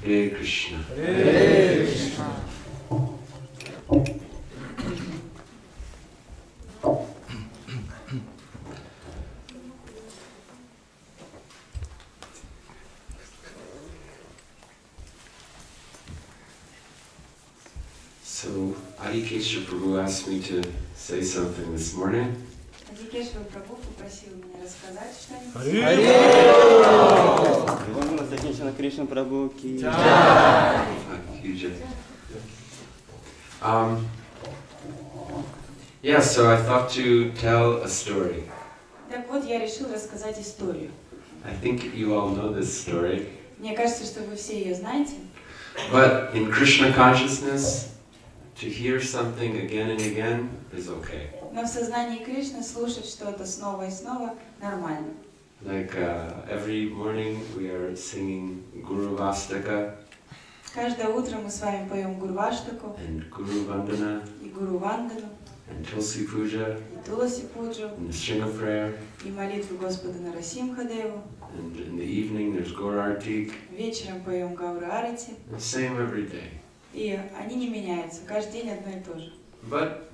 Hare Krishna. Hare Krishna. So, Adikeshava Prabhu asked me to say something this morning. Адикешва Прабху попросил меня рассказать что-нибудь. Акинчана Кришна Прабху ки. Yeah, so I thought to tell a story. Так вот, я решил рассказать историю. I think you all know this story. Мне кажется, что вы все ее знаете. But in Krishna consciousness, to hear something again and again is okay. Но в сознании Кришны слушать что-то снова и снова нормально. Like every morning we are singing Guru Vastaka. Каждое утро мы с вами поем Гурваштаку, And Guru Vandana. и Гуру Вандану, And Tulsi Puja. и Туласи Пуджу, And the Stringa prayer. и молитву Господа Нарасимхадеву. And in the evening there's Gaur Artik. Вечером поем Гаура Арати. The same every day. И они не меняются, каждый день одно и то же. But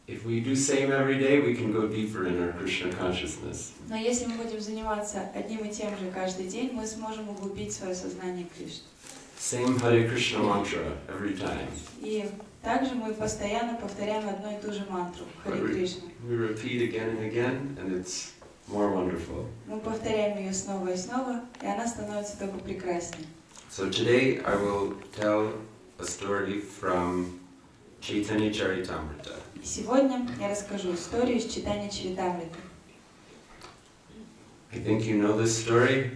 if we do same every day, we can go deeper in our Krishna consciousness. Но если мы будем заниматься одним и тем же каждый день, мы сможем углубить свое сознание Кришны. Same Hare Krishna mantra every time. И также мы постоянно повторяем одну и ту же мантру Харе Кришна. We repeat again and again, and it's more wonderful. Мы повторяем ее снова и снова, и она становится только прекраснее. So today I will tell a story from Charitamrita. И сегодня я расскажу историю из читания Чаритамриты. I think you know this story,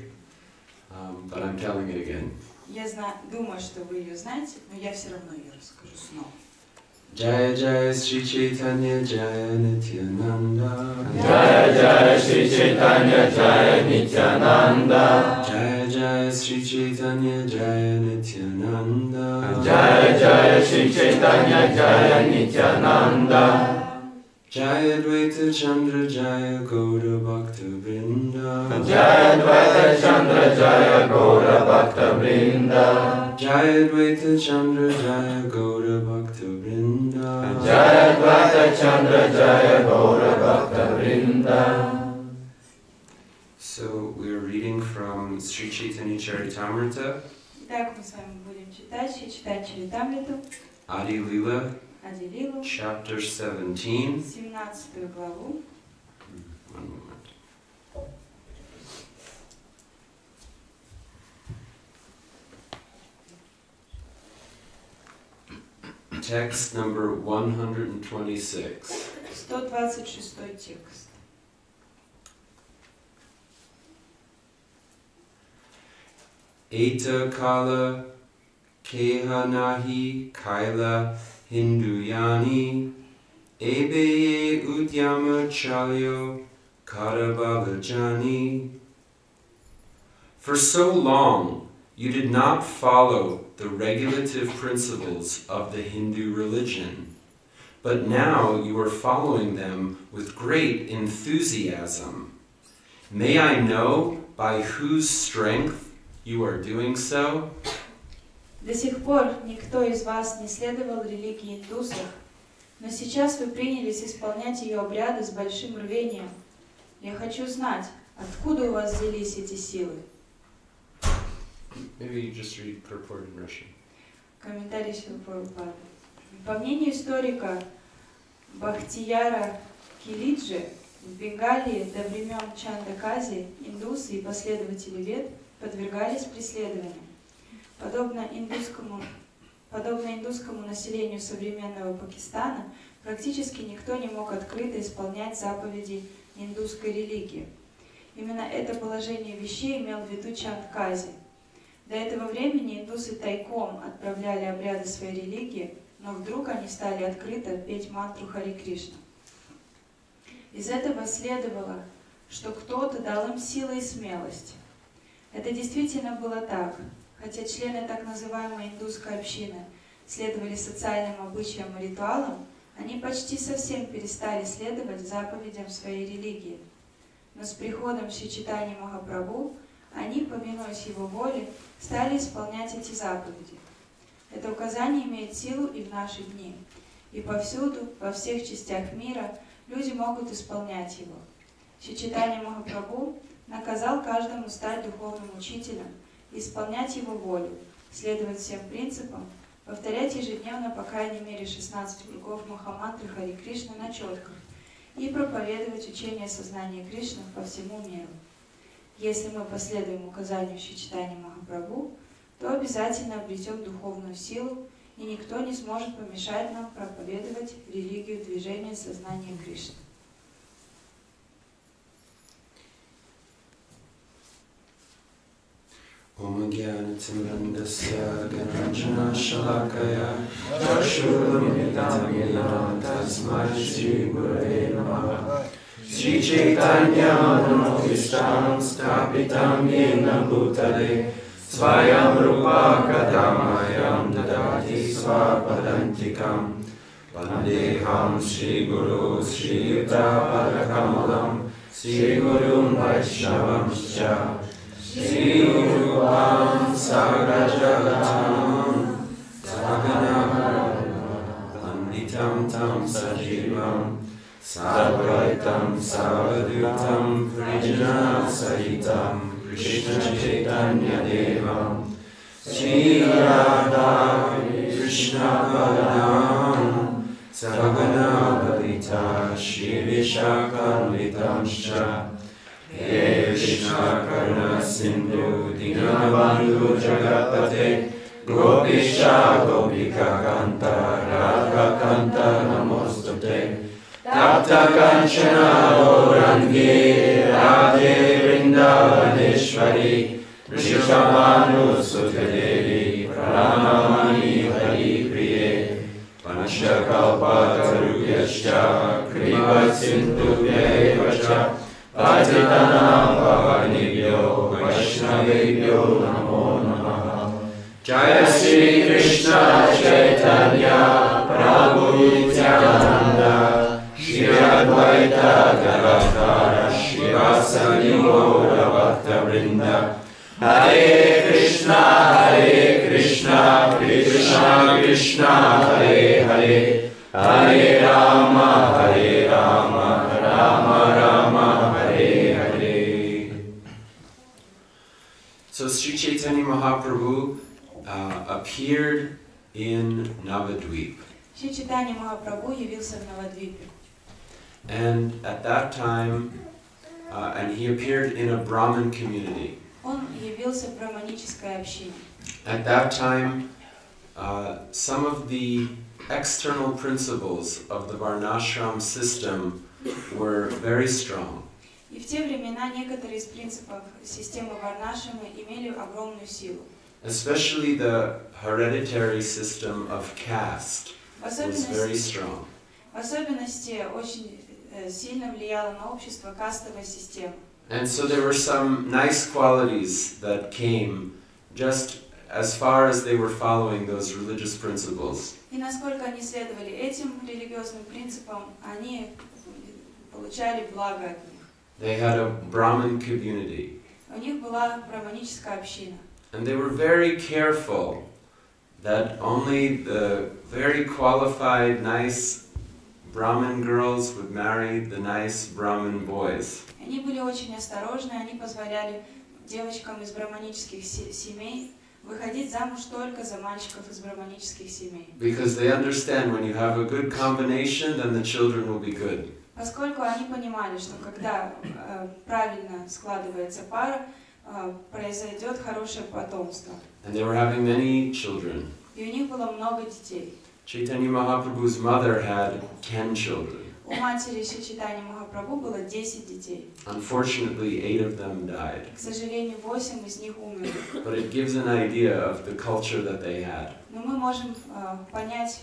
but I'm telling it again. Я думаю, что вы ее знаете, но я все равно ее расскажу снова. Jaya Jaya Sri Chaitanya Jaya Nityananda. Jaya Jaya Sri Chaitanya Jaya Nityananda. Jaya Jaya Sri Chaitanya Jaya Nityananda. Jaya Jaya Sri Chaitanya Jaya Nityananda. Jaya Dvaita Chandra Jaya Gaura Bhakta Vrinda. Jaya Dvaita Chandra Jaya Gaura Bhakta Vrinda. Jaya Dvaita Chandra Jaya Gaura Bhakta Vrinda. Jaya Dvaita Chandra Jaya Gaura Bhakta Vrinda. So we are reading from Sri Chaitanya Charitamrita. Итак, мы с вами будем читать Чаритамриту, Adi Lila, Ади Лилу, chapter 17. 17 главу. One moment. Text number 126. 126 текст. Eta kala keha nahi kaila hinduyani ebeye udyama chalyo karabalajani. For so long you did not follow the regulative principles of the Hindu religion, but now you are following them with great enthusiasm. May I know by whose strength you are doing so? До сих пор никто из вас не следовал религии индусов, но сейчас вы принялись исполнять ее обряды с большим рвением. Я хочу знать, откуда у вас взялись эти силы. Maybe you just read purport in Russian. Комментарий Шилпрабхупады. По мнению историка Бахтияра Килиджи, в Бенгалии до времен Чандакази индусы и последователи Вед подвергались преследованиям. Подобно индусскому населению современного Пакистана, практически никто не мог открыто исполнять заповеди индусской религии. Именно это положение вещей имел в виду Чандкази. До этого времени индусы тайком отправляли обряды своей религии, но вдруг они стали открыто петь мантру Харе Кришна. Из этого следовало, что кто-то дал им силы и смелость. Это действительно было так, хотя члены так называемой индусской общины следовали социальным обычаям и ритуалам, они почти совсем перестали следовать заповедям своей религии. Но с приходом Шри Чайтаньи Махапрабху они, повинуясь его воле, стали исполнять эти заповеди. Это указание имеет силу и в наши дни. И повсюду, во всех частях мира, люди могут исполнять его. Чайтанья Махапрабху наказал каждому стать духовным учителем, исполнять его волю, следовать всем принципам, повторять ежедневно по крайней мере 16 кругов Махамантры Хари Кришны на четках и проповедовать учение сознания Кришны по всему миру. Если мы последуем указанию Чайтаньи Махапрабху, то обязательно обретем духовную силу, и никто не сможет помешать нам проповедовать религию движения сознания Кришны. Om Jnana-Timrandasya Gananjana Shalakaya Chakshuramitam Yena Tasmai Shri Gurave Namaha Shri Chaitanya Manovistam Stapitam Yena Bhutale Svayam Rupa Kadamayam Dadati Svapadantikam Vandeham Shri Guru Shri Yuta Padakamalam Shri Gurum Vaishnavam Shri Rupam Sagrajagatam Saganam Panditam Tam Sajivam Sadvaitam Savadutam Prijana Sahitam Krishna Chaitanya Devam Shri Radha Krishna Padam Sagana Bhavita Shri Vishakam He Krishna Karuna Sindhu Dinabandhu Jagatpate Gopisha Gopika Kanta Radha Kanta Namostute Tapta Kanchana Gaurangi Radhe Vrindavaneshwari Vrishabhanu Sutadevi Pranamani Hari Priye Panchakalpatarubhyascha Kripa Sindhubhya Evacha Patitanam Pavanibhyo Vaishnavebhyo Namo Namaha Jaya Shri Krishna Chaitanya Prabhu Nityananda Shri Advaita Gadadhara Shivasadi Gaura Bhakta Vrinda Hare Krishna Krishna Krishna Hare Hare Hare Rama Rama Rama Hare Hare. So Sri Chaitanya Mahaprabhu appeared in Navadvip. Шри Чайтанья Махапрабху явился в Навадвипе. And at that time, and he appeared in a Brahmin community. Он явился в браманической общине. At that time, some of the external principles of the Varnashram system were very strong. И в те времена некоторые из принципов системы Варнашрамы имели огромную силу. Especially the hereditary system of caste was very strong. В особенности очень сильно влияла на общество кастовая система. And so there were some nice qualities that came just as far as they were following those religious principles. И насколько они следовали этим религиозным принципам, они получали благо от них. They had a Brahmin community. У них была браманическая община. And they were very careful that only the very qualified, nice Brahmin girls would marry the nice Brahmin boys. Они были очень осторожны, они позволяли девочкам из браманических семей выходить замуж только за мальчиков из браманических семей. Because they understand when you have a good combination, then the children will be good. Поскольку они понимали, что когда правильно складывается пара, произойдет хорошее потомство. And they were having many children. И у них было много детей. Chaitanya Mahaprabhu's mother had 10 children. У матери Шри Чайтаньи Махапрабху было 10 детей. Unfortunately, 8 of them died. К сожалению, 8 из них умерли. But it gives an idea of the culture that they had. Но мы можем понять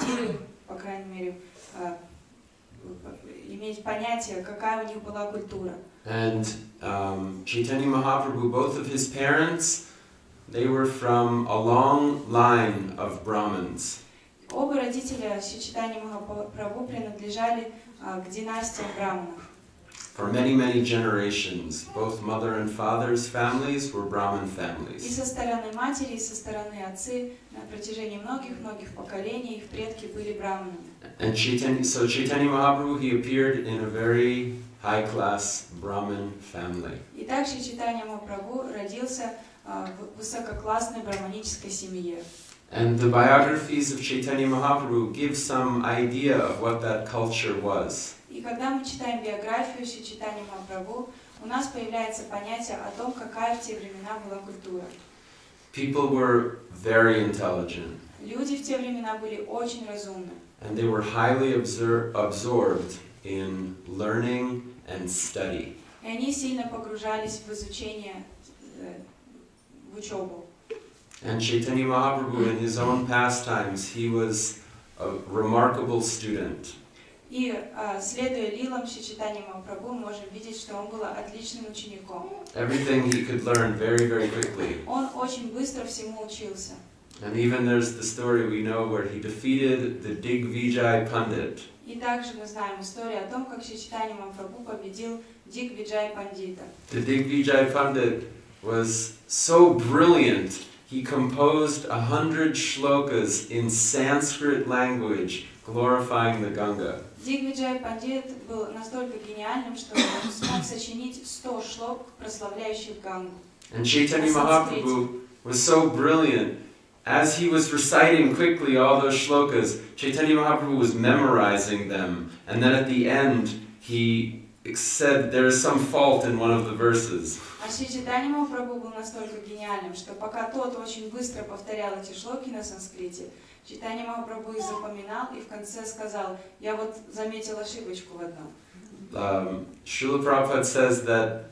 идею, по крайней мере, иметь понятие, какая у них была культура. And Chaitanya Mahaprabhu, both of his parents, they were from a long line of Brahmins. Оба родителя Шри Чайтаньи Махапрабху принадлежали к династии браманов. for many, many generations, both mother and father's families were Brahmin И families. со стороны матери, и со стороны отцы на протяжении многих-многих поколений их предки были браманами. And Chaitanya Mahaprabhu, he appeared in a very high-class Brahmin family. И также Чайтанья Махапрабху родился в высококлассной браманической семье. And the biographies of Chaitanya Mahaprabhu give some idea of what that culture was. И когда мы читаем биографию Шри Чайтаньи Махапрабху, у нас появляется понятие о том, какая в те времена была культура. People were very intelligent, Люди в те времена были очень разумны. and they were highly absorbed in learning and study. И они сильно погружались в изучение, в учебу. And Chaitanya Mahaprabhu, in his own pastimes, he was a remarkable student. И следуя лилам Шри Чайтаньи Махапрабху, мы можем видеть, что он был отличным учеником. Everything he could learn very, very quickly. Он очень быстро всему учился. And even there's the story we know where he defeated the Digvijay Pandit. И также мы знаем историю о том, как Шри Чайтанья Махапрабху победил Дигвиджай Пандита. The Digvijay Pandit was so brilliant, he composed 100 shlokas in Sanskrit language, glorifying the Ganga. Дигвиджай Пандит был настолько гениальным, что он смог сочинить 100 шлок, прославляющих Гангу. And Chaitanya Mahaprabhu was so brilliant. As he was reciting quickly all those shlokas, Chaitanya Mahaprabhu was memorizing them. And then at the end, he said there is some fault in one of the verses. А Шри Чайтанья Махапрабху был настолько гениальным, что пока тот очень быстро повторял эти шлоки на санскрите, Чайтанья Махапрабху их запоминал и в конце сказал: «Я вот заметил ошибочку в одном». Srila Prabhupada says that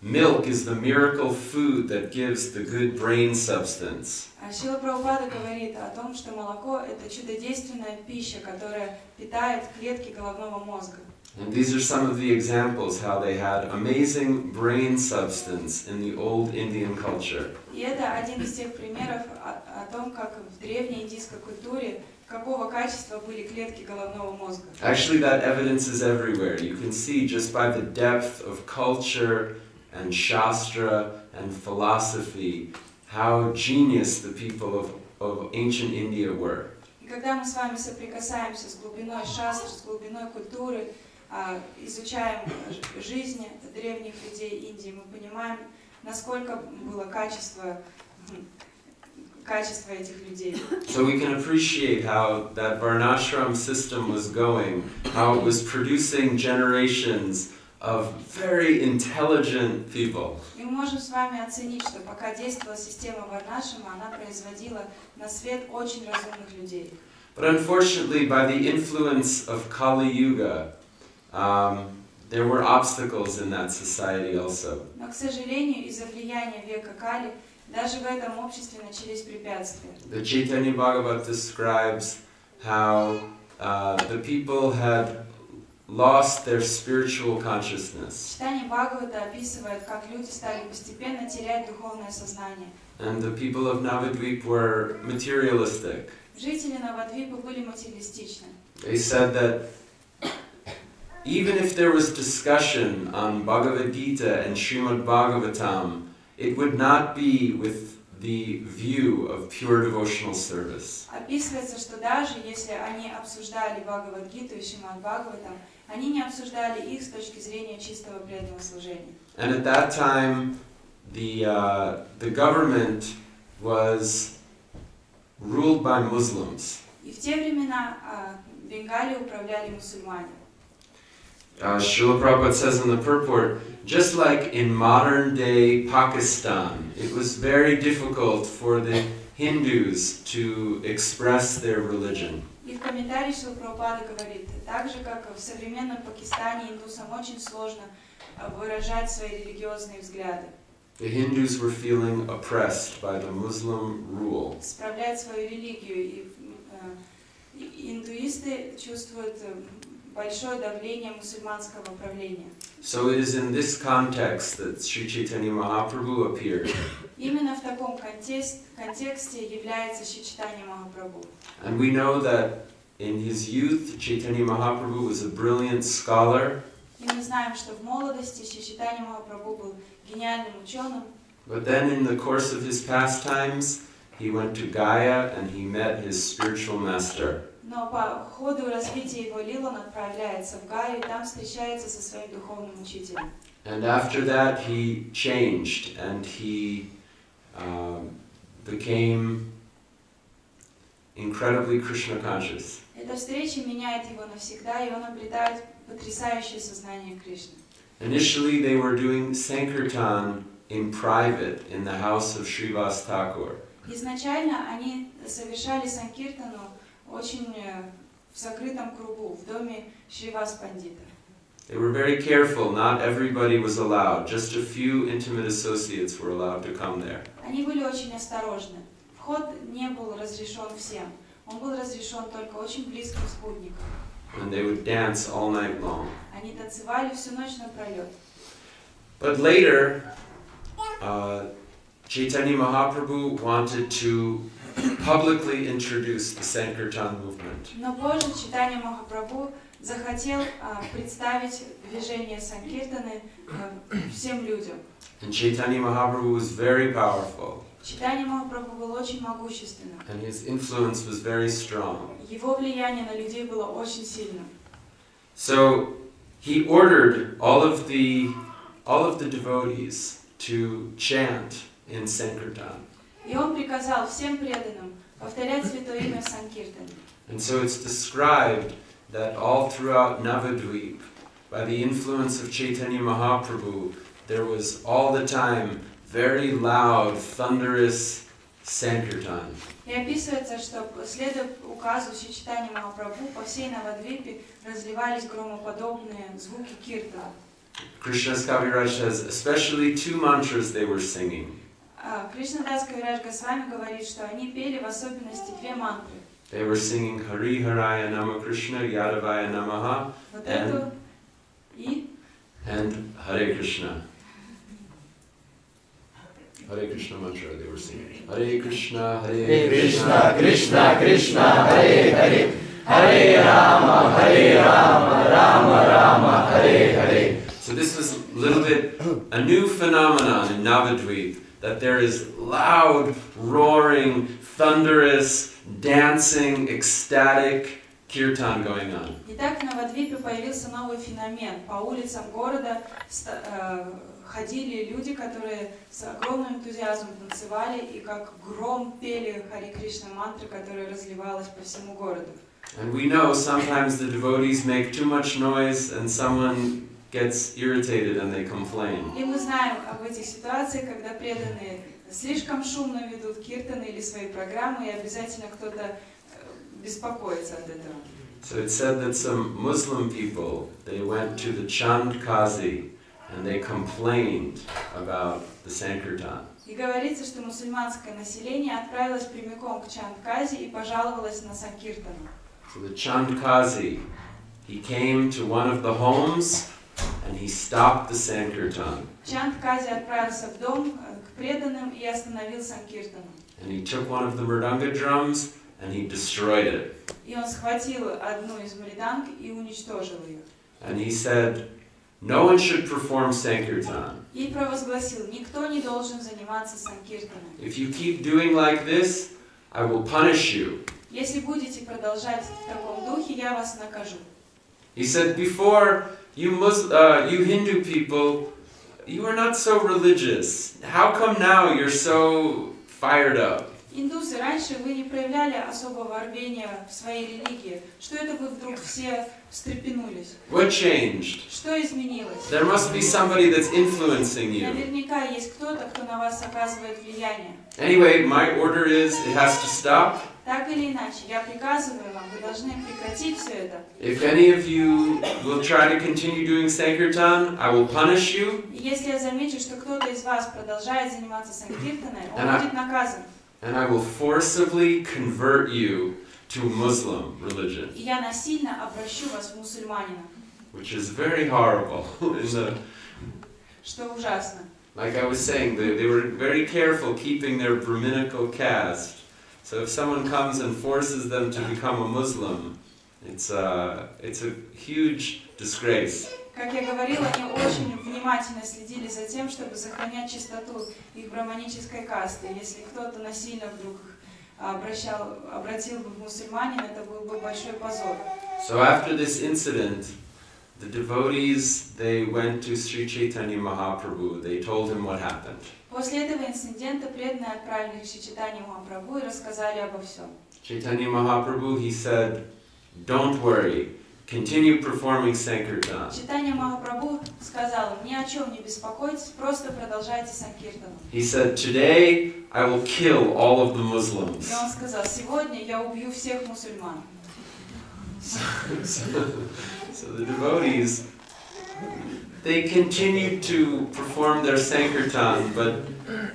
milk is the miracle food that gives the good brain substance. Шрила Прабхупада говорит о том, что молоко – это чудодейственная пища, которая питает клетки головного мозга. And these are some of the examples how they had amazing brain substance in the old Indian culture. И это один из тех примеров о том, как в древней индийской культуре какого качества были клетки головного мозга. Actually, that evidence is everywhere. You can see just by the depth of culture and shastra and philosophy how genius the people of ancient India were. И когда мы с вами соприкасаемся с глубиной шастр, с глубиной культуры, изучаем жизнь древних людей Индии, мы понимаем, насколько было качество этих людей. So we can appreciate how that varnashram system was going, how it was producing generations of very intelligent people. И мы можем с вами оценить, что пока действовала система Варнашрама, она производила на свет очень разумных людей. But unfortunately, by the influence of Kali Yuga, there were obstacles in that society also. Но, к сожалению, из-за влияния века Кали, даже в этом обществе начались препятствия. The Chaitanya Bhagavat describes how the people had lost their spiritual consciousness. Читание Бхагавата описывает, как люди стали постепенно терять духовное сознание. And the people of Navadvip were materialistic. Жители Навадвипы были материалистичны. They said that even if there was discussion on Bhagavad Gita and Srimad Bhagavatam, it would not be with the view of pure devotional service. Описывается, что даже если они обсуждали Бхагавад-гиту и Шримад Бхагаватам, они не обсуждали их с точки зрения чистого преданного служения. And at that time, the government was ruled by Muslims. И в те времена Бенгалии управляли мусульмане. Srila Prabhupada says in the purport, just like in modern day Pakistan, it was very difficult for the Hindus to express their religion. И в комментарии Шрила Прабхупада говорит, так же как в современном Пакистане индусам очень сложно выражать свои религиозные взгляды. The Hindus were feeling oppressed by the Muslim rule. Справлять свою религию, и индуисты чувствуют большое давление мусульманского правления. So it is in this context that Sri Chaitanya Mahaprabhu appeared. Именно в таком контексте является Шри Чайтанья Махапрабху. And we know that in his youth, Chaitanya Mahaprabhu was a brilliant scholar. И мы знаем, что в молодости Чайтанья Махапрабху был гениальным ученым. But then in the course of his pastimes, he went to Gaya and he met his spiritual master. Но по ходу развития его Лилы он отправляется в Гаю и там встречается со своим духовным учителем. And after that he changed and he became incredibly Krishna conscious. Эта встреча меняет его навсегда, и он обретает потрясающее сознание Кришны. Initially they were doing Sankirtan in private in the house of Srivas Thakur. Изначально они совершали санкиртану очень в закрытом кругу, в доме Шривас Пандита. They were very careful, not everybody was allowed, just a few intimate associates were allowed to come there. Они были очень осторожны. Вход не был разрешен всем. Он был разрешен только очень близким спутникам. And they would dance all night long. Они танцевали всю ночь напролет. But later, Chaitanya Mahaprabhu wanted to publicly introduce the Sankirtan movement. Но позже Чайтанья Махапрабху захотел представить движение санкиртаны всем людям. And Chaitanya Mahaprabhu was very powerful. Чайтанья Махапрабху был очень могущественным. And his influence was very strong. Его влияние на людей было очень сильным. So he ordered all of the devotees to chant in Sankirtan. И он приказал всем преданным повторять святое имя в санкиртане. And so it's described that all throughout Navadvip, by the influence of Chaitanya Mahaprabhu, there was all the time very loud, thunderous Sankirtan. И описывается, что следуя указу Чайтаньи Махапрабху, по всей Навадвипе разливались громоподобные звуки киртана. Krishna's Kaviraj says especially two mantras they were singing. Кришнадас Кавирадж Госвами говорит, что они пели в особенности две мантры. They were singing Hari Haraya Nama Krishna Yadavaya Namaha Вот эту и and Hare Krishna. Hare Krishna mantra they were singing. Hare Krishna, Hare Krishna, Krishna, Krishna, Hare Hare, Hare Rama, Rama Rama, Hare Hare. So this was a little bit a new phenomenon in Navadvip, that there is loud, roaring, thunderous, dancing, ecstatic kirtan going on. Итак, в Навадвипе появился новый феномен. По улицам города ходили люди, которые с огромным энтузиазмом танцевали и как гром пели Хари Кришна мантры, которая разливалась по всему городу. And we know sometimes the devotees make too much noise and someone gets irritated and they complain. И мы знаем об этих ситуациях, когда преданные слишком шумно ведут киртаны или свои программы, и обязательно кто-то беспокоится от этого. So it's said that some Muslim people, they went to the Chand Kazi and they complained about the Sankirtan. И говорится, что мусульманское население отправилось прямиком к Чанд-Кази и пожаловалось на санкиртану. So the Chand Kazi, he came to one of the homes and he stopped the Sankirtan. Чанд-Кази отправился в дом к преданным и остановил санкиртану. And he took one of the mridanga drums and he destroyed it. И он схватил одну из мриданг и уничтожил ее. And he said, no one should perform Sankirtan. И провозгласил: никто не должен заниматься санкиртаном. If you keep doing like this, I will punish you. Если будете продолжать в таком духе, я вас накажу. He said, before, you Hindu people, you were not so religious. How come now you're so fired up? Индусы, раньше вы не проявляли особого рвения в своей религии. Что это вы вдруг все встрепенулись? What changed? Что изменилось? There must be somebody that's influencing you. Наверняка есть кто-то, кто на вас оказывает влияние. Anyway, my order is, it has to stop. Так или иначе, я приказываю вам, вы должны прекратить все это. If any of you will try to continue doing Sankirtan, I will punish you. И если я замечу, что кто-то из вас продолжает заниматься санкиртаной, он будет наказан. And I will forcibly convert you to Muslim religion. И я насильно обращу вас в мусульманина. Which is very horrible. Что ужасно. Like I was saying, they were very careful keeping their Brahminical caste. So if someone comes and forces them to become a Muslim, it's a huge disgrace. Как я говорила, они очень внимательно следили за тем, чтобы сохранять чистоту их браманической касты. Если кто-то насильно вдруг обратил бы в мусульманин, это был бы большой позор. So after this incident, the devotees, they went to Sri Chaitanya Mahaprabhu. They told him what happened. После этого инцидента преданные отправили к Шри Чайтанье Махапрабху и рассказали обо всем. Chaitanya Mahaprabhu, he said, "Don't worry, continue performing Sankirtan." Чайтанья Махапрабху сказал: ни о чем не беспокойтесь, просто продолжайте санкиртану. He said, "Today I will kill all of the Muslims." И он сказал: сегодня я убью всех мусульман. So the devotees, they continued to perform their Sankirtan, but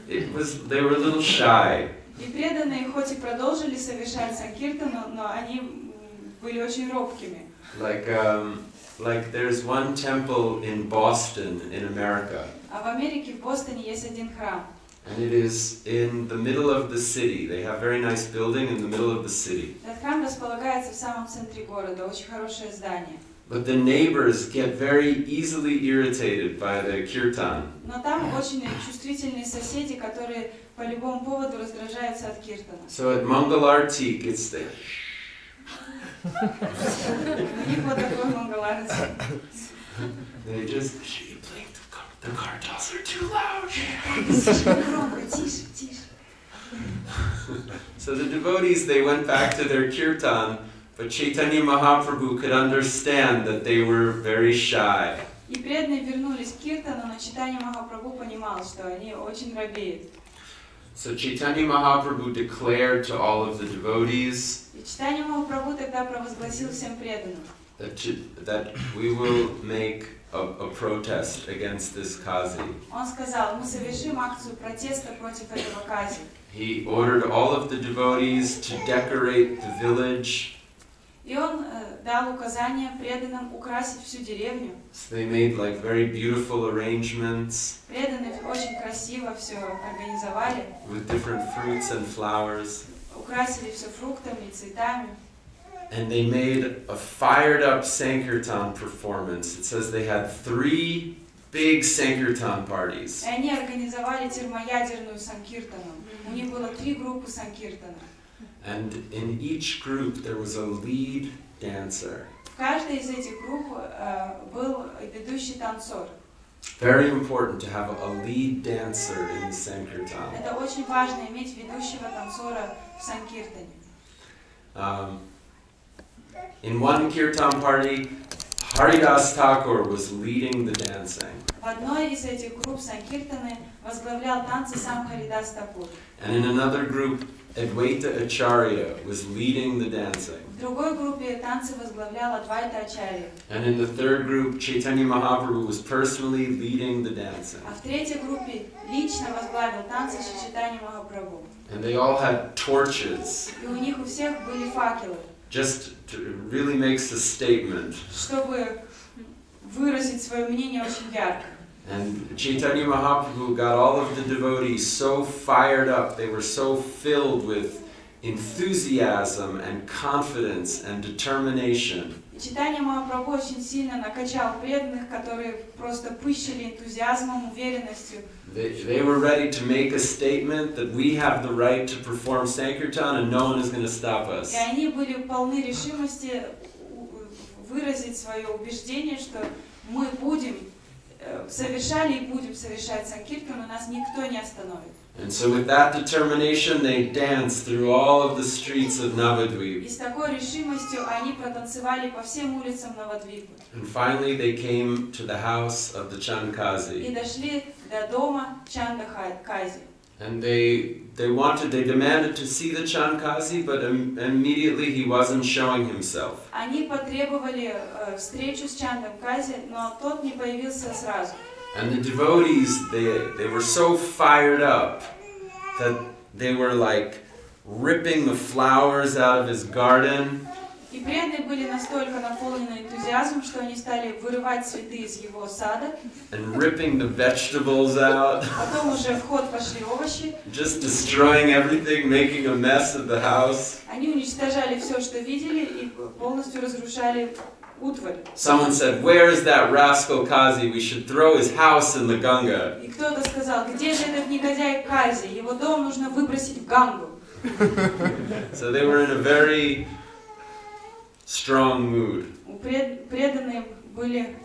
they were a little shy. И преданные хоть и продолжили совершать санкиртану, но они были очень робкими. Like there's one temple in Boston, in America. А в Америке, в Бостоне, есть один храм. And it is in the middle of the city. They have a very nice building in the middle of the city. Этот храм располагается в самом центре города, очень хорошее здание. But the neighbors get very easily irritated by the kirtan. Но там очень чувствительные соседи, которые по любому поводу раздражаются от киртана. So at Mangalartik, it's the... У них вот такой мангаларти. They just... The kartals are too loud. Громко, тише, тише. So the devotees, they went back to their kirtan, but Chaitanya Mahaprabhu could understand that they were very shy. И преданные вернулись к киртану, но Чайтанья Махапрабху понимал, что они очень робеют. So Chaitanya Mahaprabhu declared to all of the devotees И Чайтанья Махапрабху тогда провозгласил всем преданным, that we will make a protest against this kazi. Он сказал: мы совершим акцию протеста против этого кази. He ordered all of the devotees to decorate the village. И он дал указание преданным украсить всю деревню. So they made like very beautiful arrangements. Преданные очень красиво все организовали. With different fruits and flowers. Украсили все фруктами и цветами. And they made a fired up Sankirtan performance. It says they had 3 big Sankirtan parties. И они организовали термоядерную санкиртану. У них было 3 группы санкиртана. And in each group there was a lead dancer. В каждой из этих групп был ведущий танцор. Very important to have a lead dancer in the Sankirtan. Это очень важно иметь ведущего танцора в санкиртане. In one kirtan party, Haridas Thakur was leading the dancing. В одной из этих групп санкиртаны возглавлял танцы сам Харидас Такур. And in another group, Advaita Acharya was leading the dancing. В другой группе танцы возглавлял Адвайта Ачарья. And in the third group, Chaitanya Mahaprabhu was personally leading the dancing. А в третьей группе лично возглавил танцы Шри Чайтанья Махапрабху. And they all had torches. И у них у всех были факелы. Just to really makes a statement. Чтобы выразить свое мнение очень ярко. And Chaitanya Mahaprabhu got all of the devotees so fired up. They were so filled with enthusiasm and confidence and determination. И Чайтанья Махапрабху очень сильно накачал преданных, которые просто пыщили энтузиазмом, уверенностью. They were ready to make a statement that we have the right to perform Sankirtan and no one is going to stop us. И они были полны решимости выразить свое убеждение, что мы будем совершали и будем совершать санкиртан, но нас никто не остановит. And so with that determination they danced through all of the streets of Navadvip. И с такой решимостью они протанцевали по всем улицам Навадвипы. And finally they came to the house of the И Chandkazi. дошли до дома Чандахази. And they demanded to see the Chandkazi, but immediately he wasn't showing himself. Они потребовали встречу с Чандом Кази, но тот не появился сразу. And the devotees, they were so fired up that they were like ripping the flowers out of his garden. И преданные были настолько наполнены энтузиазмом, что они стали вырывать цветы из его сада. And ripping the vegetables out. Потом уже в ход пошли овощи. Just destroying everything, making a mess of the house. Они уничтожали все, что видели, и полностью разрушали утварь. Someone said, "Where is that rascal Kazi? We should throw his house in the Ganga." И кто-то сказал, где же этот негодяй Кази? Его дом нужно выбросить в Гангу. So they were in a very strong mood. Преданные были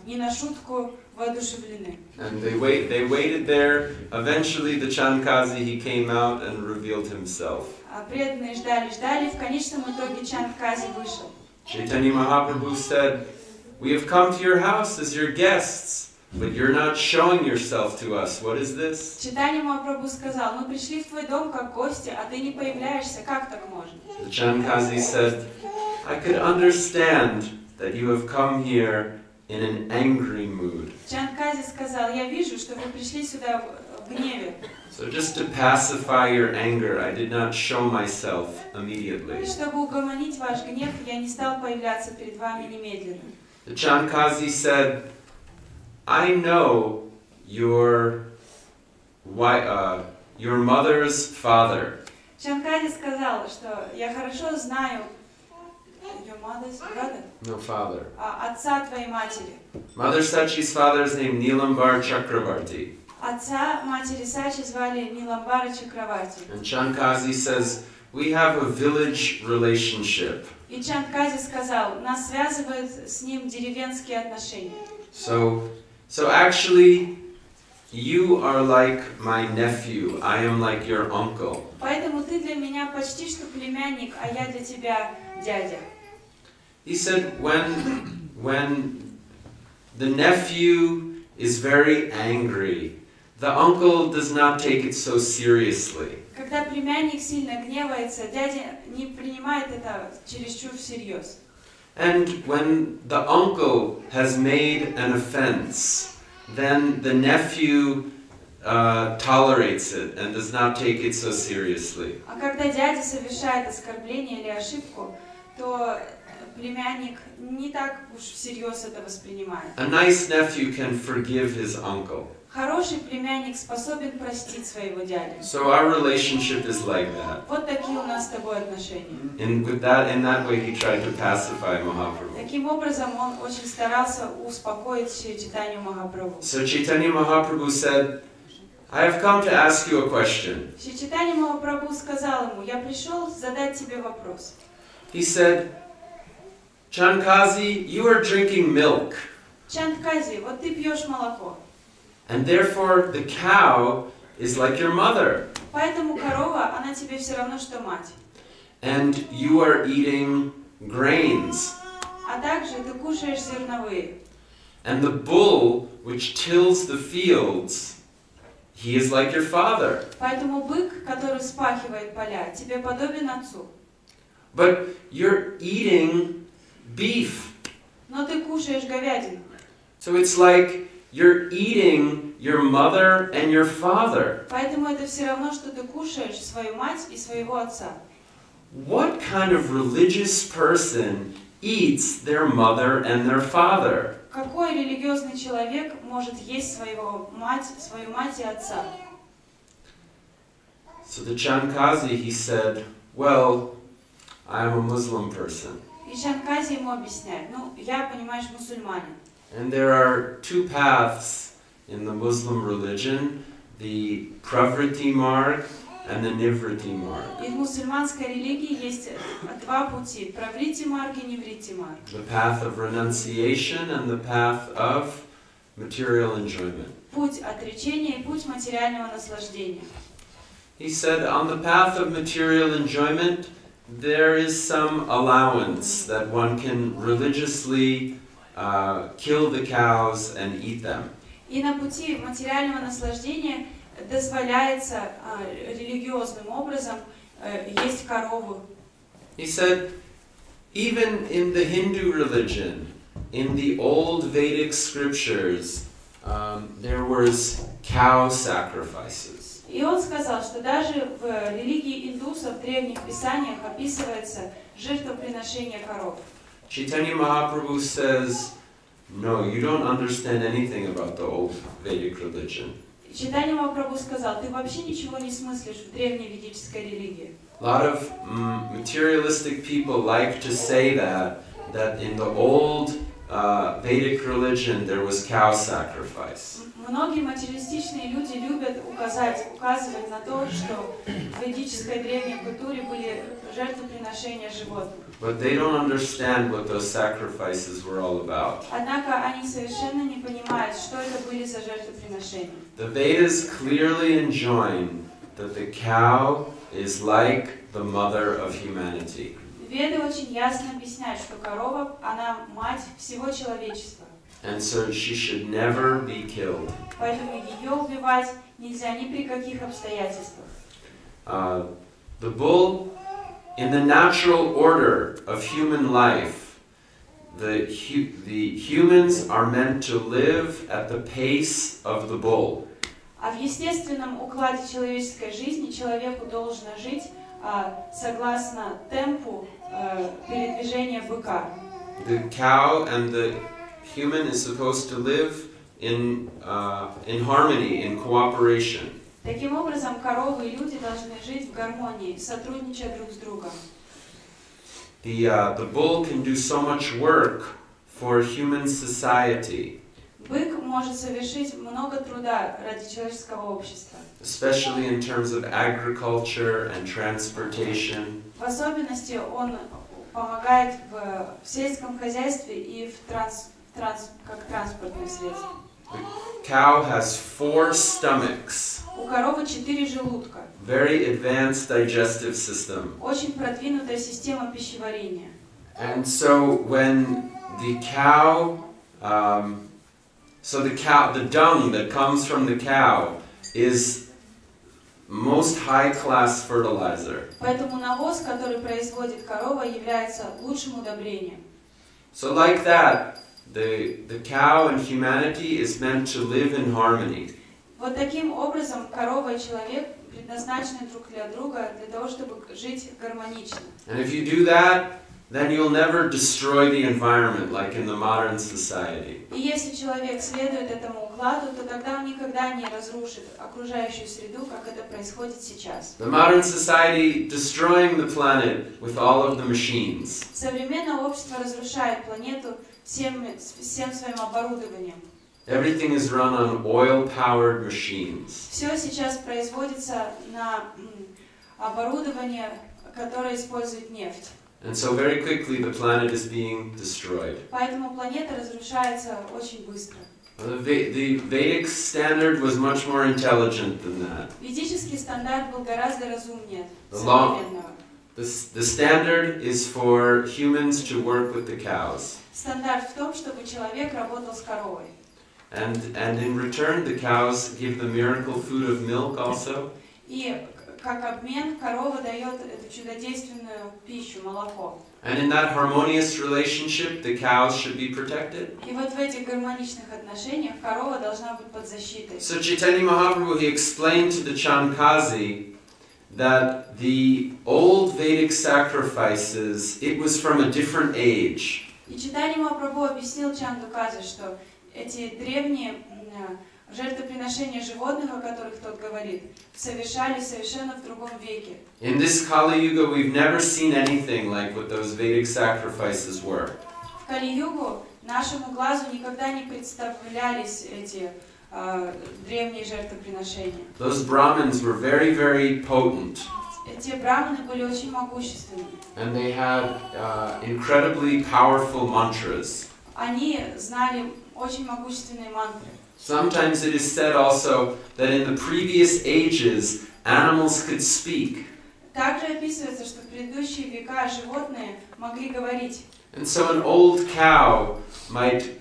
не на шутку воодушевлены. And they waited there. Eventually the Chandkazi, he came out and revealed himself. А преданные ждали, в конечном итоге Чандкази вышел. Chaitanya Mahaprabhu said, "We have come to your house as your guests, but you're not showing yourself to us. What is this?" Чайтанья Махапрабху сказал, мы пришли в твой дом как гости, а ты не появляешься, как так можно? The Chandkazi said, "I could understand that you have come here in an angry mood. Чандкази сказал, я вижу, что вы пришли сюда в гневе. So just to pacify your anger, I did not show myself immediately." Чтобы угомонить ваш гнев, я не стал появляться перед вами немедленно. The Chandkazi said, "I know your mother's father." Чандкази сказал, что я хорошо знаю your mother's brother? No, father. Отца твоей матери. Mother Sachi's father's name Nilambar Chakravarti. Отца матери Сачи звали Ниламбара Чакраварти. And Chandkazi says, "We have a village relationship." И Чандкази сказал, нас связывают с ним деревенские отношения. So actually, you are like my nephew. I am like your uncle. Поэтому ты для меня почти что племянник, а я для тебя дядя. He said, when the nephew is very angry, the uncle does not take it so seriously. Когда племянник сильно гневается, дядя не принимает это чересчур всерьез. And when the uncle has made an offense, then the nephew tolerates it and does not take it so seriously. А когда дядя совершает оскорбление или ошибку, то племянник не так уж всерьез это воспринимает. A nice nephew can forgive his uncle. Хороший племянник способен простить своего дядю. So our relationship is like that. Вот такие у нас с тобой отношения. In that way, he tried to pacify Mahaprabhu. Таким образом, он очень старался успокоить Чайтанью Махапрабху. So Chaitanya Mahaprabhu said, "I have come to ask you a question." Чайтанья Махапрабху сказал ему, я пришел задать тебе вопрос. He said, "Chandkazi, you are drinking milk, Чандкази, вот ты пьешь молоко. and therefore the cow is like your mother, Поэтому корова, она тебе все равно, что мать. and you are eating grains, А также ты кушаешь зерновые. and the bull which tills the fields, he is like your father. Поэтому бык, который вспахивает поля, тебе подобен отцу. But you're eating beef. Но ты кушаешь говядину. So it's like you're eating your mother and your father. Поэтому это все равно, что ты кушаешь свою мать и своего отца. What kind of religious person eats their mother and their father? Какой религиозный человек может есть свою мать и отца? So the Chandkazi, he said, "Well, I am a Muslim person. И Чандкази ему объясняет, я, понимаешь, мусульманин. And there are two paths in the Muslim religion, the Pravriti Marg and the Nivriti Marg. И в мусульманской религии есть два пути, праврити марг и неврити марг. The path of renunciation and the path of material enjoyment." Путь отречения и путь материального наслаждения. He said, on the path of material enjoyment, there is some allowance that one can religiously kill the cows and eat them. И на пути материального наслаждения дозволяется религиозным образом есть корову. He said, even in the Hindu religion, in the old Vedic scriptures, there was cow sacrifices. И он сказал, что даже в религии индусов в древних писаниях описывается жертвоприношение коров. Chaitanya Mahaprabhu says, no, you don't understand anything about the old Vedic religion. Чайтанья Махапрабху сказал, ты вообще ничего не смыслишь в древней ведической религии. A lot of materialistic people like to say that, that in the old Vedic religion there was cow sacrifice. Многие материалистичные люди любят указывать на то, что в ведической древней культуре были жертвоприношения животных. But they don't understand what those sacrifices were all about. Однако они совершенно не понимают, что это были за жертвоприношения. The Vedas clearly enjoin that the cow is like the mother of humanity. Веды очень ясно объясняют, что корова, она мать всего человечества. And so she should never be killed. Поэтому ее убивать нельзя ни при каких обстоятельствах. The bull, in the natural order of human life, the humans are meant to live at the pace of the bull. А в естественном укладе человеческой жизни человеку должно жить согласно темпу передвижения быка. The cow and the human is supposed to live in harmony, in cooperation. Таким образом, коровы и люди должны жить в гармонии, сотрудничая друг с другом. The bull can do so much work for human society. Бык может совершить много труда ради человеческого общества. Especially in terms of agriculture and transportation. В особенности он помогает в сельском хозяйстве и как транспортное средство. The cow has 4 stomachs. У коровы 4 желудка. Very advanced digestive system. Очень продвинутая система пищеварения. And so when the cow, the dung that comes from the cow is most high-class fertilizer. Поэтому навоз, который производит корова, является лучшим удобрением. So like that, the cow and humanity is meant to live in harmony. Вот таким образом корова и человек предназначены друг для друга для того, чтобы жить гармонично. And if you do that, then you'll never destroy the environment like in the modern society. И если человек следует этому укладу, то тогда он никогда не разрушит окружающую среду, как это происходит сейчас. The modern society destroying the planet with all of the machines. Современное общество разрушает планету всем своим оборудованием. Everything is run on oil-powered machines. Все сейчас производится на оборудовании, которое использует нефть. And so very quickly the planet is being destroyed. Поэтому планета разрушается очень быстро. The Vedic standard was much more intelligent than that. Ведический стандарт был гораздо разумнее The современного. The standard is for humans to work with the cows. Стандарт в том, чтобы человек работал с коровой. And in return the cows give the miracle food of milk also. И как обмен корова дает эту чудодейственную пищу, молоко. And in that harmonious relationship the cows should be protected. И вот в этих гармоничных отношениях корова должна быть под защитой. So Chайтанья Mahaprabhu, he explained to the Chankazi that the old Vedic sacrifices, it was from a different age. И Чайтанья Махапрабху объяснил Чандуказе, что эти древние жертвоприношения животных, о которых тот говорит, совершались совершенно в другом веке. In this Kali Yuga, we've never seen anything like what those Vedic sacrifices were. В Кали-югу нашему глазу никогда не представлялись эти древние жертвоприношения. Those Brahmins were very, very potent. Эти браманы были очень могущественны. And they had incredibly powerful mantras. Они знали очень могущественные мантры. Sometimes it is said also that in the previous ages, animals could speak. Также описывается, что в предыдущие века животные могли говорить. And so an old cow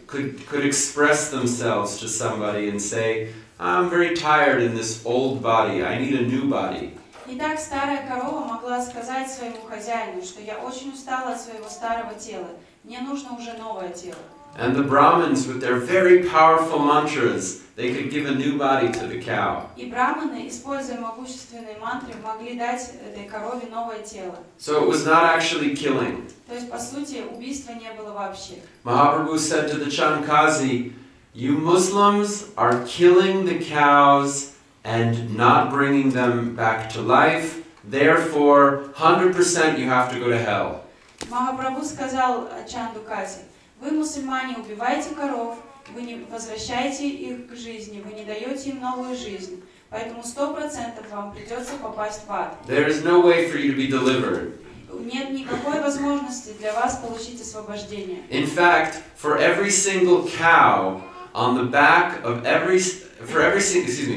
could express themselves to somebody and say, I'm very tired in this old body, I need a new body. Итак, старая корова могла сказать своему хозяину, что я очень устала от своего старого тела, мне нужно уже новое тело. And the Brahmins, with their very powerful mantras, they could give a new body to the cow. И браманы, используя могущественные мантры, могли дать этой корове новое тело. So it was not actually killing. То есть, по сути, убийства не было вообще. Mahaprabhu said to the Chankazi, you Muslims are killing the cows and not bringing them back to life, therefore 100% you have to go to hell. Махапрабху сказал Чанду Кази: вы, мусульмане, убиваете коров, вы не возвращаете их к жизни, вы не даете им новую жизнь. Поэтому 100% вам придется попасть в ад. There is no way for you to be delivered. Нет никакой возможности для вас получить освобождение. In fact, for every single cow on the back of every single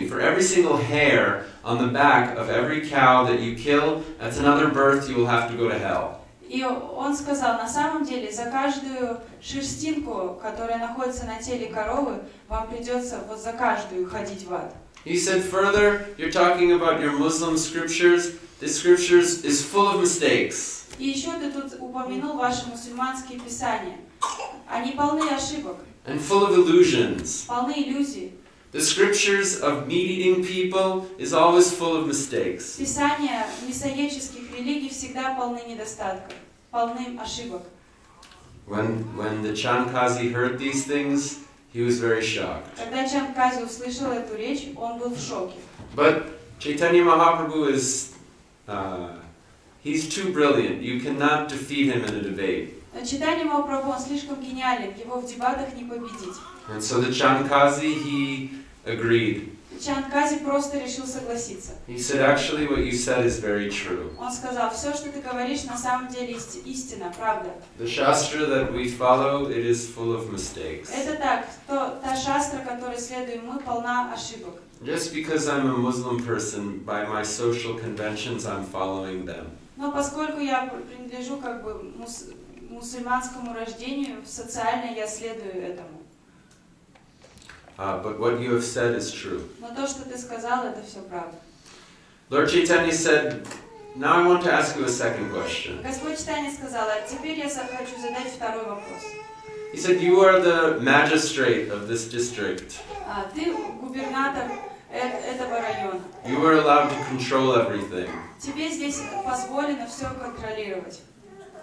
hair on the back of every cow that you kill, that's another birth, you will have to go to hell. И он сказал, на самом деле, за каждую шерстинку, которая находится на теле коровы, вам придется вот за каждую ходить в ад. He said further, you're talking about your Muslim scriptures. The scriptures is full of mistakes. И еще ты тут упомянул ваши мусульманские писания. Они полны ошибок. And full of illusions. Полны иллюзий. The scriptures of meat-eating people is always full of mistakes. Писания мясоедческих религий всегда полны недостатков, полны ошибок. When the Chankazi heard these things, he was very shocked. Когда Чанкази услышал эту речь, он был в шоке. But Chaitanya Mahaprabhu is, he's too brilliant. You cannot defeat him in a debate. Но Чайтанья Махапрабху, он слишком гениален, его в дебатах не победить. And so the Chankazi, he agreed. Чанкази просто решил согласиться. He said, actually what you said is very true. Он сказал, все, что ты говоришь, на самом деле истина, правда. The Shastra that we follow, it is full of mistakes. Это так, та шастра, которой следуем мы, полна ошибок. Just because I'm a Muslim person, by my social conventions, I'm following them. Но поскольку я принадлежу как бы мусульманскому рождению, социально я следую этому. But what you have said is true. Но то, что ты сказал, это все правда. Lord Chaitanya said, now I want to ask you a second question. Господь Чайтанья сказал, а теперь я хочу задать второй вопрос. He said, you are the magistrate of this district. Ты губернатор этого района. You are allowed to control everything. Тебе здесь позволено все контролировать.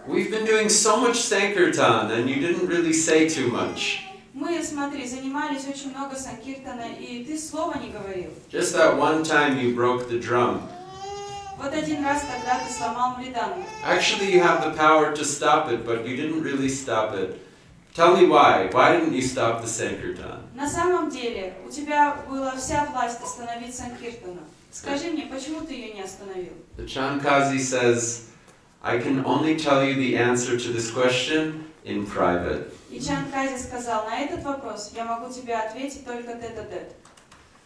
We've been doing so much Sankirtan, and you didn't really say too much. Мы, смотри, занимались очень много санкиртана, и ты слова не говорил. Just that one time you broke the drum. Вот один раз тогда ты сломал мриданку. Actually, you have the power to stop it, but you didn't really stop it. Tell me why. Why didn't you stop the Sankirtan? На самом деле, у тебя была вся власть остановить санкиртана. Скажи мне, почему ты ее не остановил? The Chankazi says, I can only tell you the answer to this question in private. И Чанкази сказал, на этот вопрос я могу тебе ответить только тет-а-тет.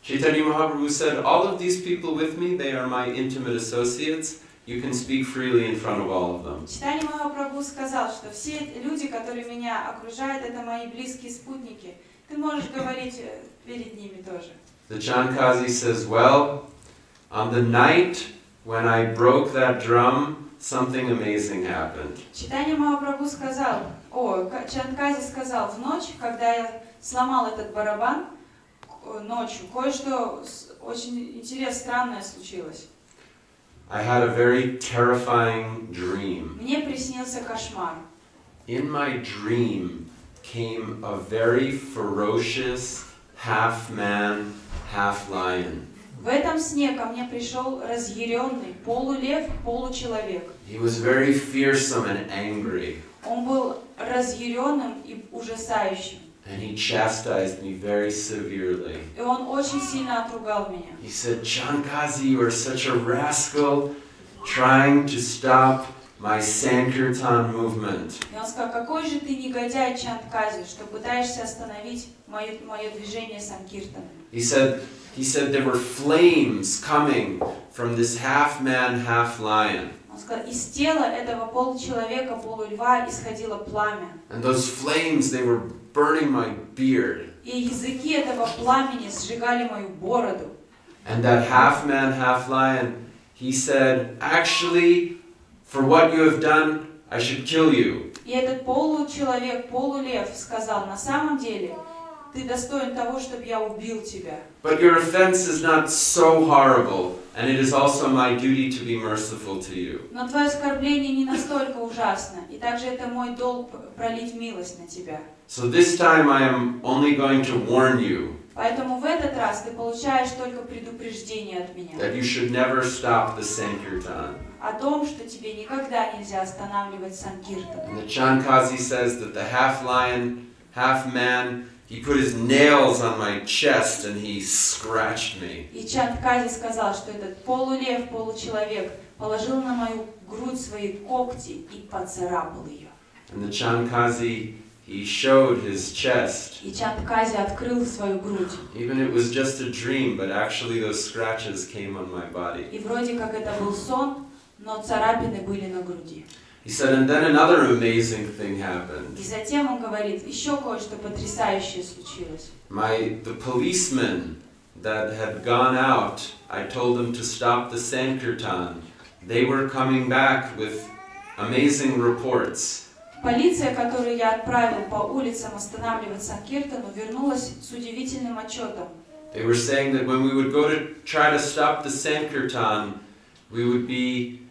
Chaitanya Mahaprabhu said, all of these people with me, they are my intimate associates. You can speak freely in front of all of them. Чайтанья Махапрабху сказал, что все люди, которые меня окружают, это мои близкие спутники. Ты можешь говорить перед ними тоже. The Chankazi says, well, on the night when I broke that drum, something amazing happened. Чайтанья Махапрабху сказал, Чанкази сказал, в ночь, когда я сломал этот барабан, ночью, кое-что очень интересное, странное случилось. I had a very terrifying dream. Мне приснился кошмар. In my dream came a very ferocious half man, half lion. В этом сне ко мне пришел разъяренный полулев, получеловек. He was very fearsome and angry. Он был разъяренным и ужасающим. And he chastised me very severely. И он очень сильно отругал меня. He said, Chankazi, you are such a rascal trying to stop my Sankirtan movement. И он сказал, какой же ты негодяй, Чанкази, что пытаешься остановить мое движение санкиртана. He said there were flames coming from this half man, half lion. Он сказал, из тела этого получеловека, полульва исходило пламя. And those flames, they were burning my beard. И языки этого пламени сжигали мою бороду. And that half man, half lion, he said, actually, for what you have done, I should kill you. И этот получеловек, полулев сказал, на самом деле, ты достоин того, чтобы я убил тебя. But your offense is not so horrible, and it is also my duty to be merciful to you. Но твое оскорбление не настолько ужасно, и также это мой долг пролить милость на тебя. So this time I am only going to warn you Поэтому в этот раз ты получаешь только предупреждение от меня. that you should never stop the Sankirtan. о том, что тебе никогда нельзя останавливать санкиртан. And the Chankazi says that the half lion, half man, he put his nails on my chest and he scratched me. И Чайтанья сказал, что этот полулев, получеловек положил на мою грудь свои когти и поцарапал ее. And the Chankazi, he showed his chest. И Чайтанья открыл свою грудь. Even it was just a dream, but actually those scratches came on my body. И вроде как это был сон, но царапины были на груди. He said, and then another amazing thing happened. И затем он говорит, еще кое-что потрясающее случилось. The policemen that had gone out, I told them to stop the Sankirtan. They were coming back with amazing reports. Полиция, которую я отправил по улицам останавливать санкиртану, вернулась с удивительным отчетом. They were saying that when we would go to try to stop the Sankirtan, we would be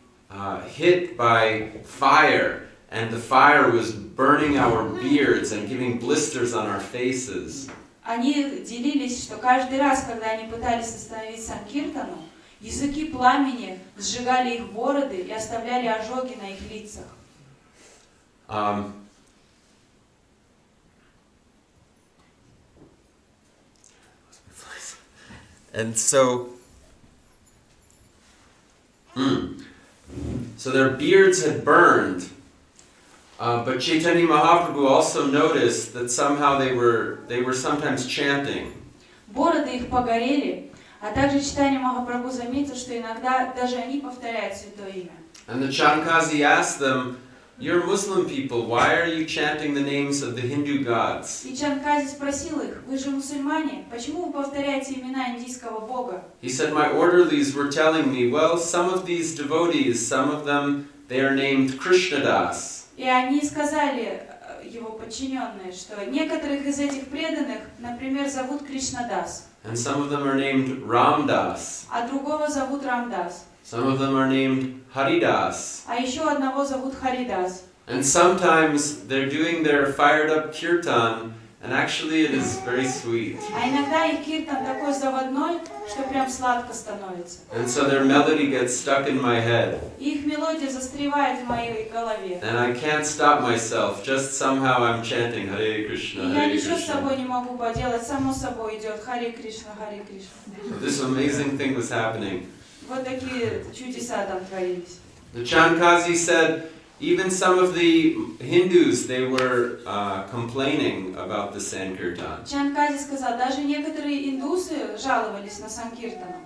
hit by fire, and the fire was burning our beards and giving blisters on our faces. Они делились, что каждый раз, когда они пытались остановить санкиртану, языки пламени сжигали их бороды и оставляли ожоги на их лицах. And so their beards had burned, but Chaitanya Mahaprabhu also noticed that somehow they were sometimes chanting. Бороды их погорели, а также Чайтанья Махапрабху заметил, что иногда даже они повторяют святое имя. And the Chankazi asked them, "You're Muslim people, why are you chanting the names of the Hindu gods?" И Чайтанья спросил их, вы же мусульмане, почему вы повторяете имена индийского бога? He said, my orderlies were telling me, well, some of these devotees, some of them, they are named Krishnadas. И они сказали, его подчиненные, что некоторых из этих преданных, например, зовут Кришнадас. And some of them are named Ramdas. А другого зовут Рамдас. Some of them are named Haridas. А еще одного зовут Харидас. And sometimes they're doing their fired up kirtan, and actually it is very sweet. А иногда их киртан такой заводной, что прям сладко становится. And so their melody gets stuck in my head. И их мелодия застревает в моей голове. And I can't stop myself, just somehow I'm chanting Hare Krishna, И я Hare ничего с собой Krishna. не могу поделать, само собой идет Харе Кришна, Харе Кришна. So this amazing thing was happening. Вот такие чудеса там творились. The Chankazi said, even some of the Hindus, they were complaining about the Sankirtan. Чайтанья сказал, даже некоторые индусы жаловались на санкиртану.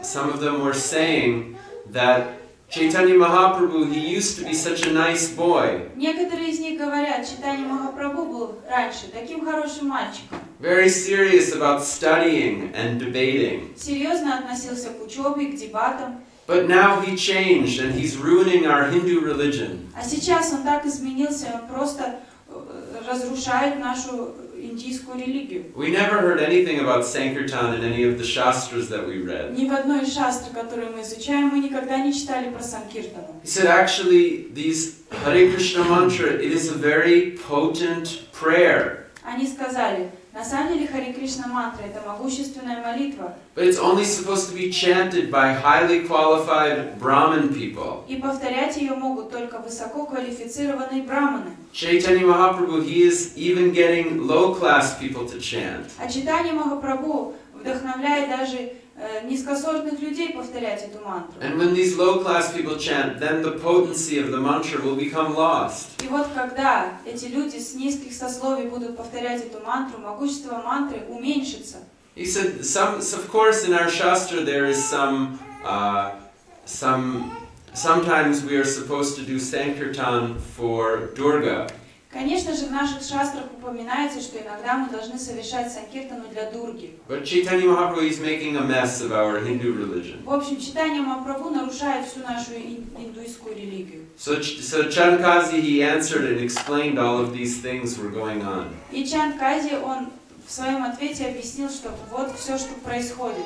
Some of them were saying that Chaitanya Mahaprabhu, he used to be such a nice boy. Некоторые из них говорят, Чайтанья Махапрабху был раньше таким хорошим мальчиком. Very serious about studying and debating. Серьезно относился к учебе, к дебатам. But now he changed and he's ruining our Hindu religion. А сейчас он так изменился, он просто разрушает нашу индийскую религию. We never heard anything about Sankirtan in any of the shastras that we read. Ни в одной из шастр, которые мы изучаем, мы никогда не читали про санкиртану. He said actually these Hare Krishna mantra, it is a very potent prayer. Они сказали, на самом деле Харе Кришна мантра это могущественная молитва. But it's only supposed to be chanted by highly qualified Brahmin people. И повторять ее могут только высококвалифицированные браманы. Chaitanya Mahaprabhu, he is even getting low-class people to chant. А Чайтанья Махапрабху вдохновляет даже низкосортных людей повторять эту мантру. And when these low-class people chant, then the potency of the mantra will become lost. И вот когда эти люди с низких сословий будут повторять эту мантру, могущество мантры уменьшится. He said, of course, in our shastra there is sometimes we are supposed to do Sankirtan for Durga. Конечно же, в наших шастрах упоминается, что иногда мы должны совершать санкиртану для Дурги. But Chaitanya Mahaprabhu is making a mess of our Hindu religion. В общем, Чайтанья Махапрабху нарушает всю нашу индуистскую религию. So Chankazi, he answered and explained all of these things were going on. И Чайтанья, он в своем ответе объяснил, что вот все, что происходит.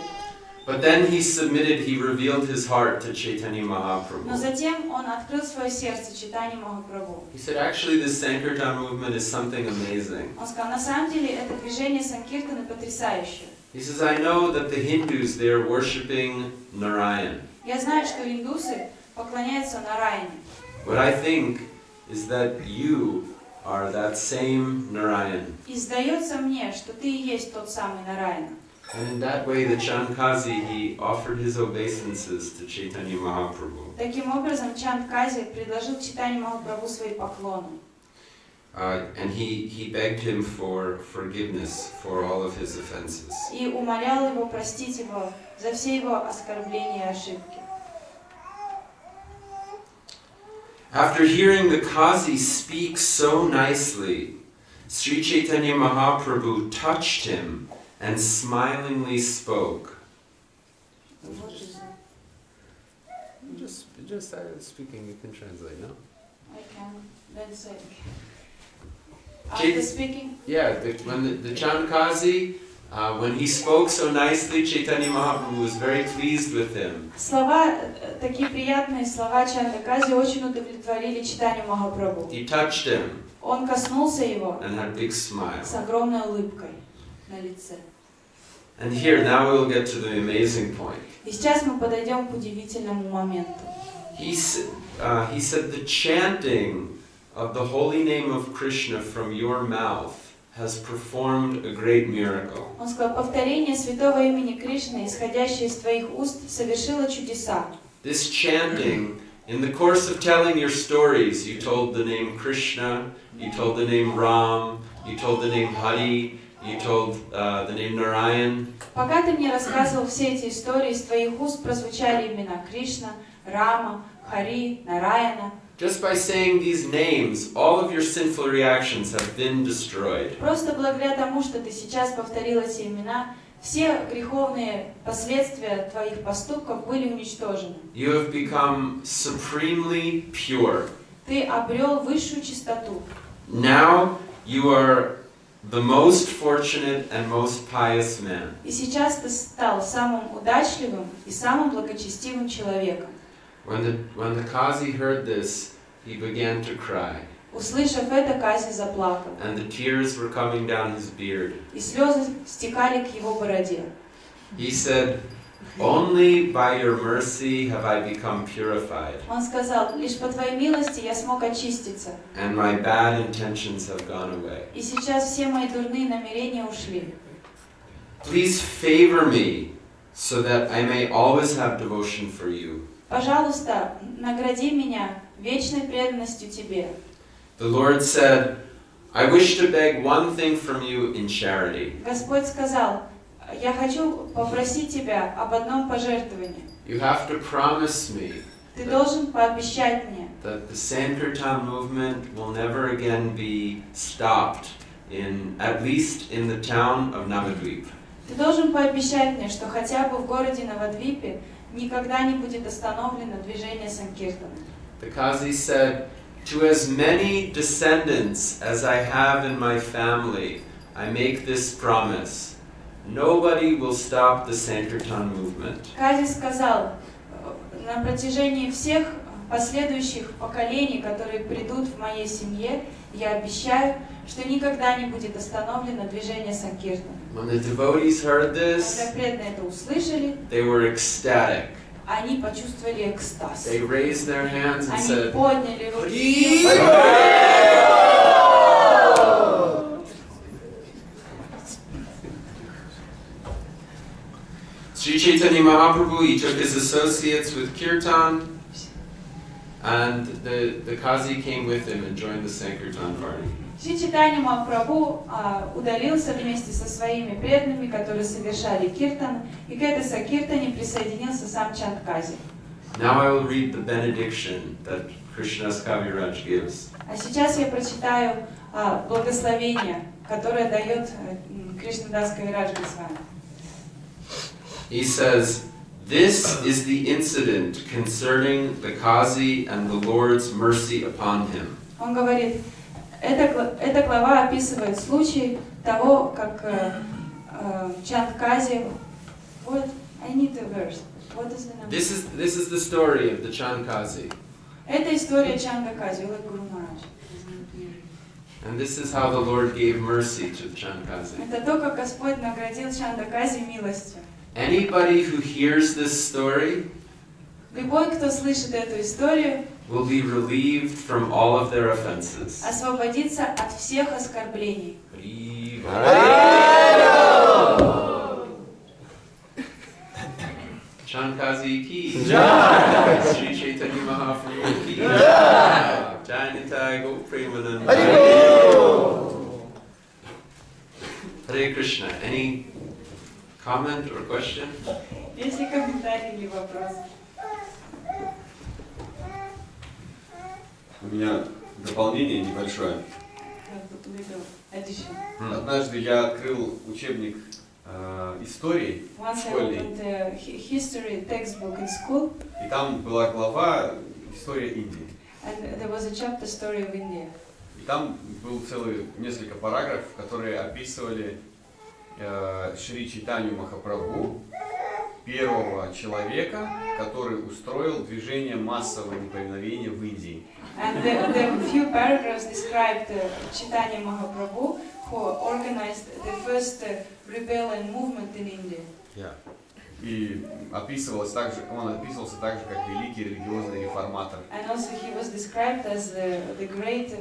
But then he submitted, he revealed his heart to Chaitanya Но Mahaprabhu. затем он открыл свое сердце Чайтанье Махапрабху. He said, actually, this Sankirtan movement is something amazing. Он сказал, на самом деле это движение санкиртаны потрясающее. He says, I know that the Hindus, they are worshipping Narayan. Я знаю, что индусы поклоняется Нараяне. What I think is that you are that same Narayan. И сдается мне, что ты и есть тот самый Нараяна. And in that way, the Chandkazi, he offered his obeisances to Chaitanya Mahaprabhu. Таким образом, Чандкази предложил Чайтанье Махапрабху свои поклоны. And he begged him for forgiveness for all of his offenses. И умолял его простить его за все его оскорбления и ошибки. After hearing the Kazi speak so nicely, Sri Chaitanya Mahaprabhu touched him and smilingly spoke. Just speaking, you can translate, no? I can then say. After speaking? Yeah, when the Chandkazi, when he spoke so nicely, Chaitanya Mahaprabhu was very pleased with him. Слова, такие приятные слова Чандкази очень удовлетворили Чайтанью Махапрабху. He touched him Он коснулся его and had a big smile. с огромной улыбкой на лице. And here, now we'll get to the amazing point. И сейчас мы подойдем к удивительному моменту. He said, the chanting of the holy name of Krishna from your mouth has performed a great miracle. Он сказал, повторение святого имени Кришны, исходящее из твоих уст, совершило чудеса. This chanting, in the course of telling your stories, you told the name Krishna, you told the name Ram, you told the name Hari, you told the name Narayan. Пока ты мне рассказывал все эти истории, из твоих уст прозвучали имена Кришна, Рама, Хари, Нараяна. Just by saying these names, all of your sinful reactions have been destroyed. Просто благодаря тому, что ты сейчас повторил эти имена, все греховные последствия твоих поступков были уничтожены. You have become supremely pure. Ты обрел высшую чистоту. Now you are the most fortunate and most pious man. И сейчас ты стал самым удачливым и самым благочестивым человеком. When the Kazi heard this, he began to cry. Услышав это, Кази заплакал. And the tears were coming down his beard. И слезы стекали к его бороде. He said, "Only by your mercy have I become purified. Он сказал, лишь по твоей милости я смог очиститься. And my bad intentions have gone away. И сейчас все мои дурные намерения ушли. Please favor me so that I may always have devotion for you." Пожалуйста, награди меня вечной преданностью тебе. The Lord said, "I wish to beg one thing from you in charity. Господь сказал, я хочу попросить тебя об одном пожертвовании. You have to promise me Ты должен пообещать мне, that the Sankirtan movement will never again be stopped at least in the town of Navadvip. ты должен пообещать мне, что хотя бы в городе Навадвипе никогда не будет остановлено движение Санкиртана. The Kazi said, "To as many descendants as I have in my family, I make this promise. Nobody will stop the Sankirtan movement." Кази сказал, на протяжении всех последующих поколений, которые придут в моей семье, я обещаю, что никогда не будет остановлено движение Санкиртана. When the devotees heard this, Когда преданные это услышали, they were ecstatic. они почувствовали экстаз. They raised their hands and Они said, подняли руки. Sri Chaitanya Mahaprabhu, he took his associates with Kirtan, and the Kazi came with him and joined the Sankirtan party. Шри Чайтанья Махапрабху удалился вместе со своими преданными, которые совершали киртан, и к этой сакиртане присоединился сам Чандкази. Now I will read the benediction that Krishna's Kaviraj gives. А сейчас я прочитаю благословение, которое дает Кришнадас Кавирадж Госвами. He says, "This is the incident concerning the Kazi and the Lord's mercy upon him." Он говорит, эта глава описывает случай того, как Чандкази... What? I need a verse. What is the number? This is the story of the Chandkazi. Это история Чандкази, like Guru Maharaj. And this is how the Lord gave mercy to the Chandkazi. Это то, как Господь наградил Чандкази милостью. Anybody who hears this story Любой, кто слышит эту историю, will be relieved from all of their offenses. освободится от всех оскорблений. Chankazi ki jai, Sri Chaitanya Mahaprabhu ki jai, Jai Nitai Gopremanand. Hare Krishna. Any comment or question? Есть ли комментарии или вопросы? У меня дополнение небольшое. Однажды я открыл учебник истории школьной, History textbook in school, и там была глава «История Индии». and there was a chapter story of India. И там был целый несколько параграфов, которые описывали Шри Чайтанью Махапрабху, первого человека, который устроил движение массового неповиновения в Индии. And the few paragraphs described Chaitanya Mahaprabhu, who organized the first rebellion movement in India. И описывался также, он описывался также как великий религиозный реформатор. And also he was described as the great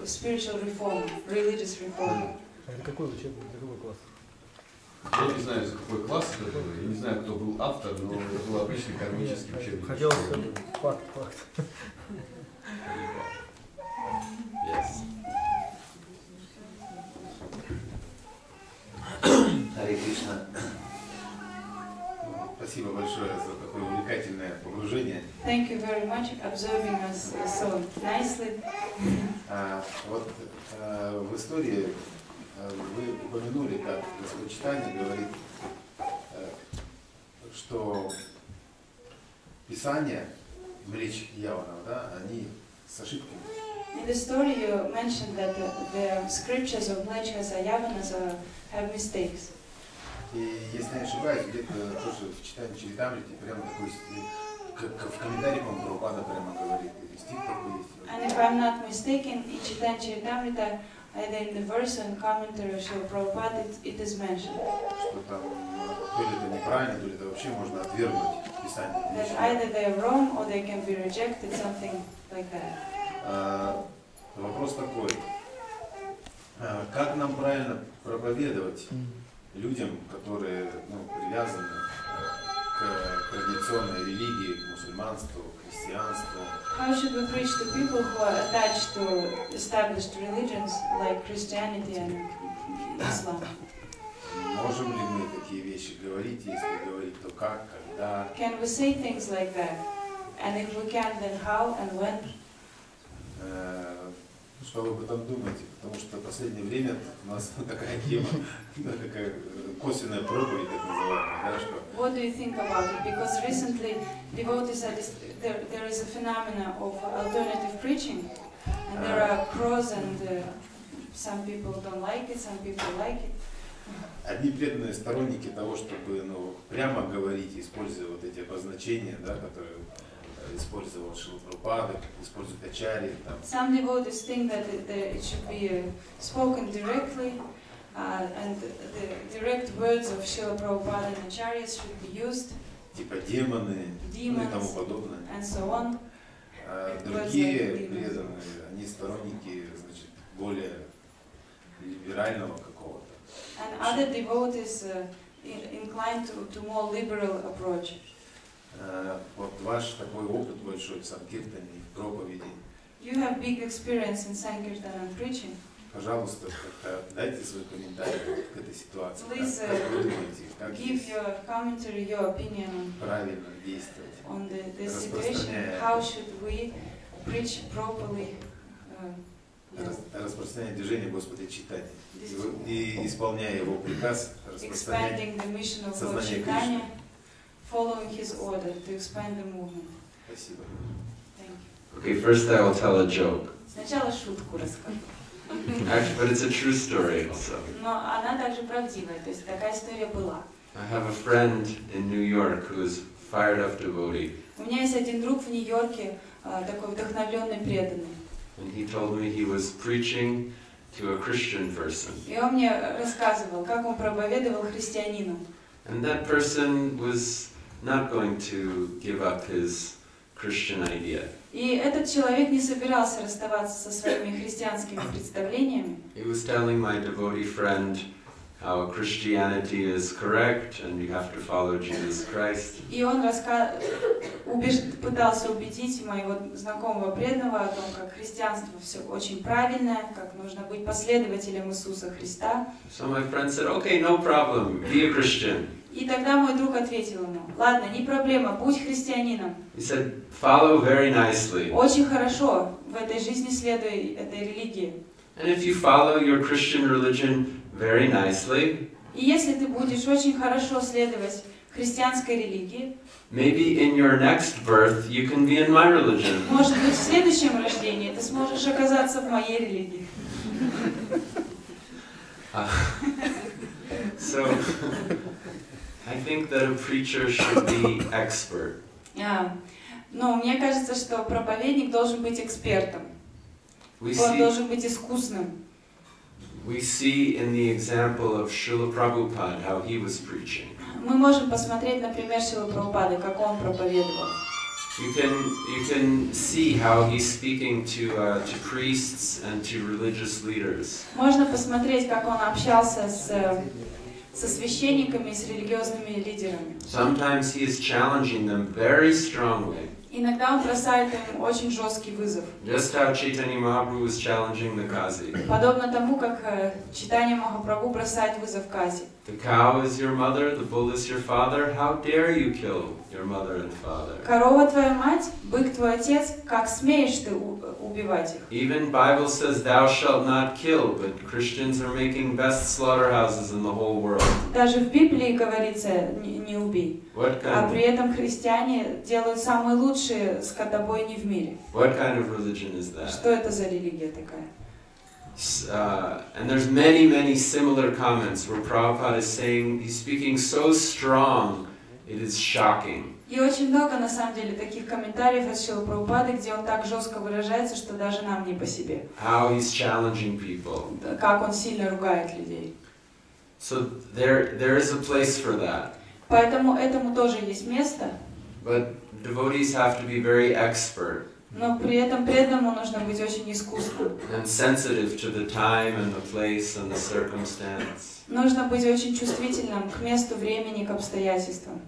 spiritual reformer, religious reformer. Это какой учебник, это какой класс? Я не знаю, за какой класс это был, я не знаю, кто был автор, но это был обычный кармический учебник. Хотелось факт. Yes. Харе Кришна. Спасибо большое за такое увлекательное погружение. Thank you very much observing us so nicely. Вот в истории вы упомянули, как Господь Чайтанья говорит, что Писания, речь Яванов, да, они с ошибками. In the story you mentioned that the scriptures of Mlechas and Yavanas have mistakes. И если не ошибаюсь, где-то тоже в Чаритамрите прямо такой, как в комментарии, по-моему, Прабхупада прямо говорит, стих такой есть. And if I'm not mistaken, in Charitamrita, either in the verse or in commentary of Srila Prabhupada, it is mentioned. Что там, то ли это неправильно, то ли это вообще можно отвергнуть Писание. That either they are wrong or they can be rejected, something like that. Вопрос такой, как нам правильно проповедовать людям, которые привязаны к традиционной религии, к мусульманству, к христианству? How should we preach to people who are attached to established religions like Christianity and Islam? Можем ли мы такие вещи говорить? Если говорить, то как, когда? Can we say things like that? And if we can, then how and when? Что вы об этом думаете? Потому что в последнее время у нас такая тема, такая косвенная проповедь, так называемая, да, что... What do you think about it? Because recently devotees are there is a phenomenon of alternative preaching, and there are pros and some people don't like it, some people like it. Одни преданные сторонники того, чтобы прямо говорить, используя вот эти обозначения, да, которые использовал Шрила Прабхупада, используют ачарьи. Some devotees think that it should be spoken directly, and the direct words of Srila Prabhupada and acharyas should be used. Типа демоны и тому подобное. And so on. Другие преданные, они сторонники, значит, более либерального какого-то. And other devotees inclined to more liberal approach. Вот ваш такой опыт большой в Санкиртане, в проповеди. You have big experience in Sankirtan and preaching. Пожалуйста, дайте свой комментарий к этой ситуации. Please give your commentary, your opinion правильно действовать on the situation. How should we preach properly? Распространять движение Господа Чайтаньи и исполняя его приказ, распространять сознание Кришны. Following his order to expand the movement. Спасибо. Thank you. Okay, first I will tell a joke. Сначала шутку расскажу. Actually, but it's a true story also. Но она также правдивая, то есть такая история была. I have a friend in New York who's fired up devotee. У меня есть один друг в Нью-Йорке, такой вдохновленный преданный. And he told me he was preaching to a Christian person. И он мне рассказывал, как он проповедовал христианину. And that person was not going to give up his Christian idea. И этот человек не собирался расставаться со своими христианскими представлениями. He was telling my devotee friend how Christianity is correct and you have to follow Jesus Christ. И он пытался убедить моего знакомого преданного о том, как христианство все очень правильное, как нужно быть последователем Иисуса Христа. So my friend said, okay, no problem, be a Christian. И тогда мой друг ответил ему: ладно, не проблема, будь христианином. He said, follow very nicely. Очень хорошо в этой жизни следуй этой религии. And if you follow your Christian religion very nicely, И если ты будешь очень хорошо следовать христианской религии, maybe in your next birth you can be in my religion. может быть, в следующем рождении ты сможешь оказаться в моей религии. So, I think that a preacher should be expert. Но мне кажется, что проповедник должен быть экспертом. We Он see, должен быть искусным. we see in the example of Srila Prabhupada how he was preaching. Мы можем посмотреть, например, Шрилы Прабхупады, как он проповедовал. You can see how he's speaking to priests and to religious leaders. Можно посмотреть, как он общался со священниками и с религиозными лидерами. Sometimes he is challenging them very strongly. Иногда он бросает им очень жесткий вызов. Just how Чайтанья Mahaprabhu was challenging the Kazi. Подобно тому, как Чайтанья Махапрабху бросает вызов Кази. The cow is your mother, the bull is your father. How dare you kill your mother and father? Корова твоя мать, бык твой отец, как смеешь ты убивать их? Even Bible says thou shalt not kill, but Christians are making best slaughterhouses in the whole world. Даже в Библии говорится не убей. А при этом христиане делают самые лучшие скотобойни в мире. What kind of religion is that? Что это за религия такая? And there's many similar comments where Prabhupada is saying, he's speaking so strong, it is shocking. И очень много, на самом деле, таких комментариев от Шрилы Прабхупады, где он так жестко выражается, что даже нам не по себе. How he's challenging people. Как он сильно ругает людей. So there is a place for that. Поэтому этому тоже есть место. But devotees have to be very expert. Но при этом преданному нужно быть очень искусным. And sensitive to the time and the place and the circumstance. Нужно быть очень чувствительным к месту, времени, к обстоятельствам.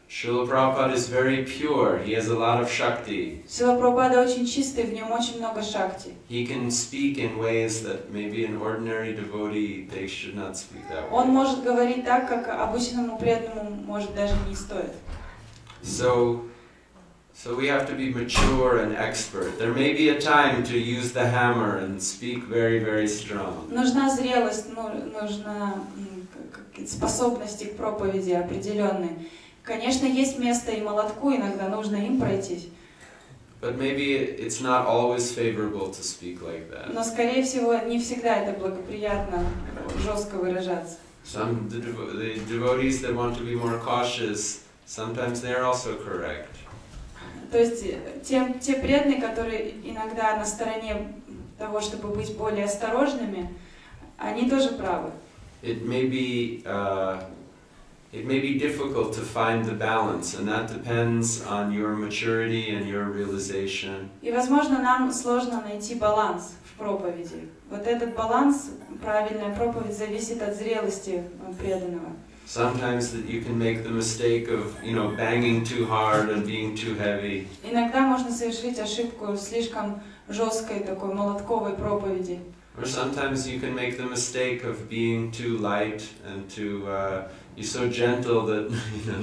Srila Prabhupada is very pure. He has a lot of shakti. Шрила Прабхупада очень чистый, в нем очень много шакти. He can speak in ways that maybe an ordinary devotee, they should not speak that way. Он может говорить так, как обычному преданному, может, даже не стоит. So we have to be mature and expert. There may be a time to use the hammer and speak very strong. Нужна зрелость, нужна способности к проповеди определенные. Конечно, есть место и молотку, иногда нужно им пройтись. But maybe it's not always favorable to speak like that. Но, скорее всего, не всегда это благоприятно жестко выражаться. Some the devotees that want to be more cautious, sometimes they are also correct. То есть те преданные, которые иногда на стороне того, чтобы быть более осторожными, они тоже правы. It may be difficult to find the balance, and that depends on your maturity and your realization. И, возможно, нам сложно найти баланс в проповеди. Вот этот баланс, правильная проповедь, зависит от зрелости преданного. Sometimes that you can make the mistake of, banging too hard and being too heavy. Иногда можно совершить ошибку слишком жесткой такой молотковой проповеди. Or sometimes you can make the mistake of being too light and you're so gentle that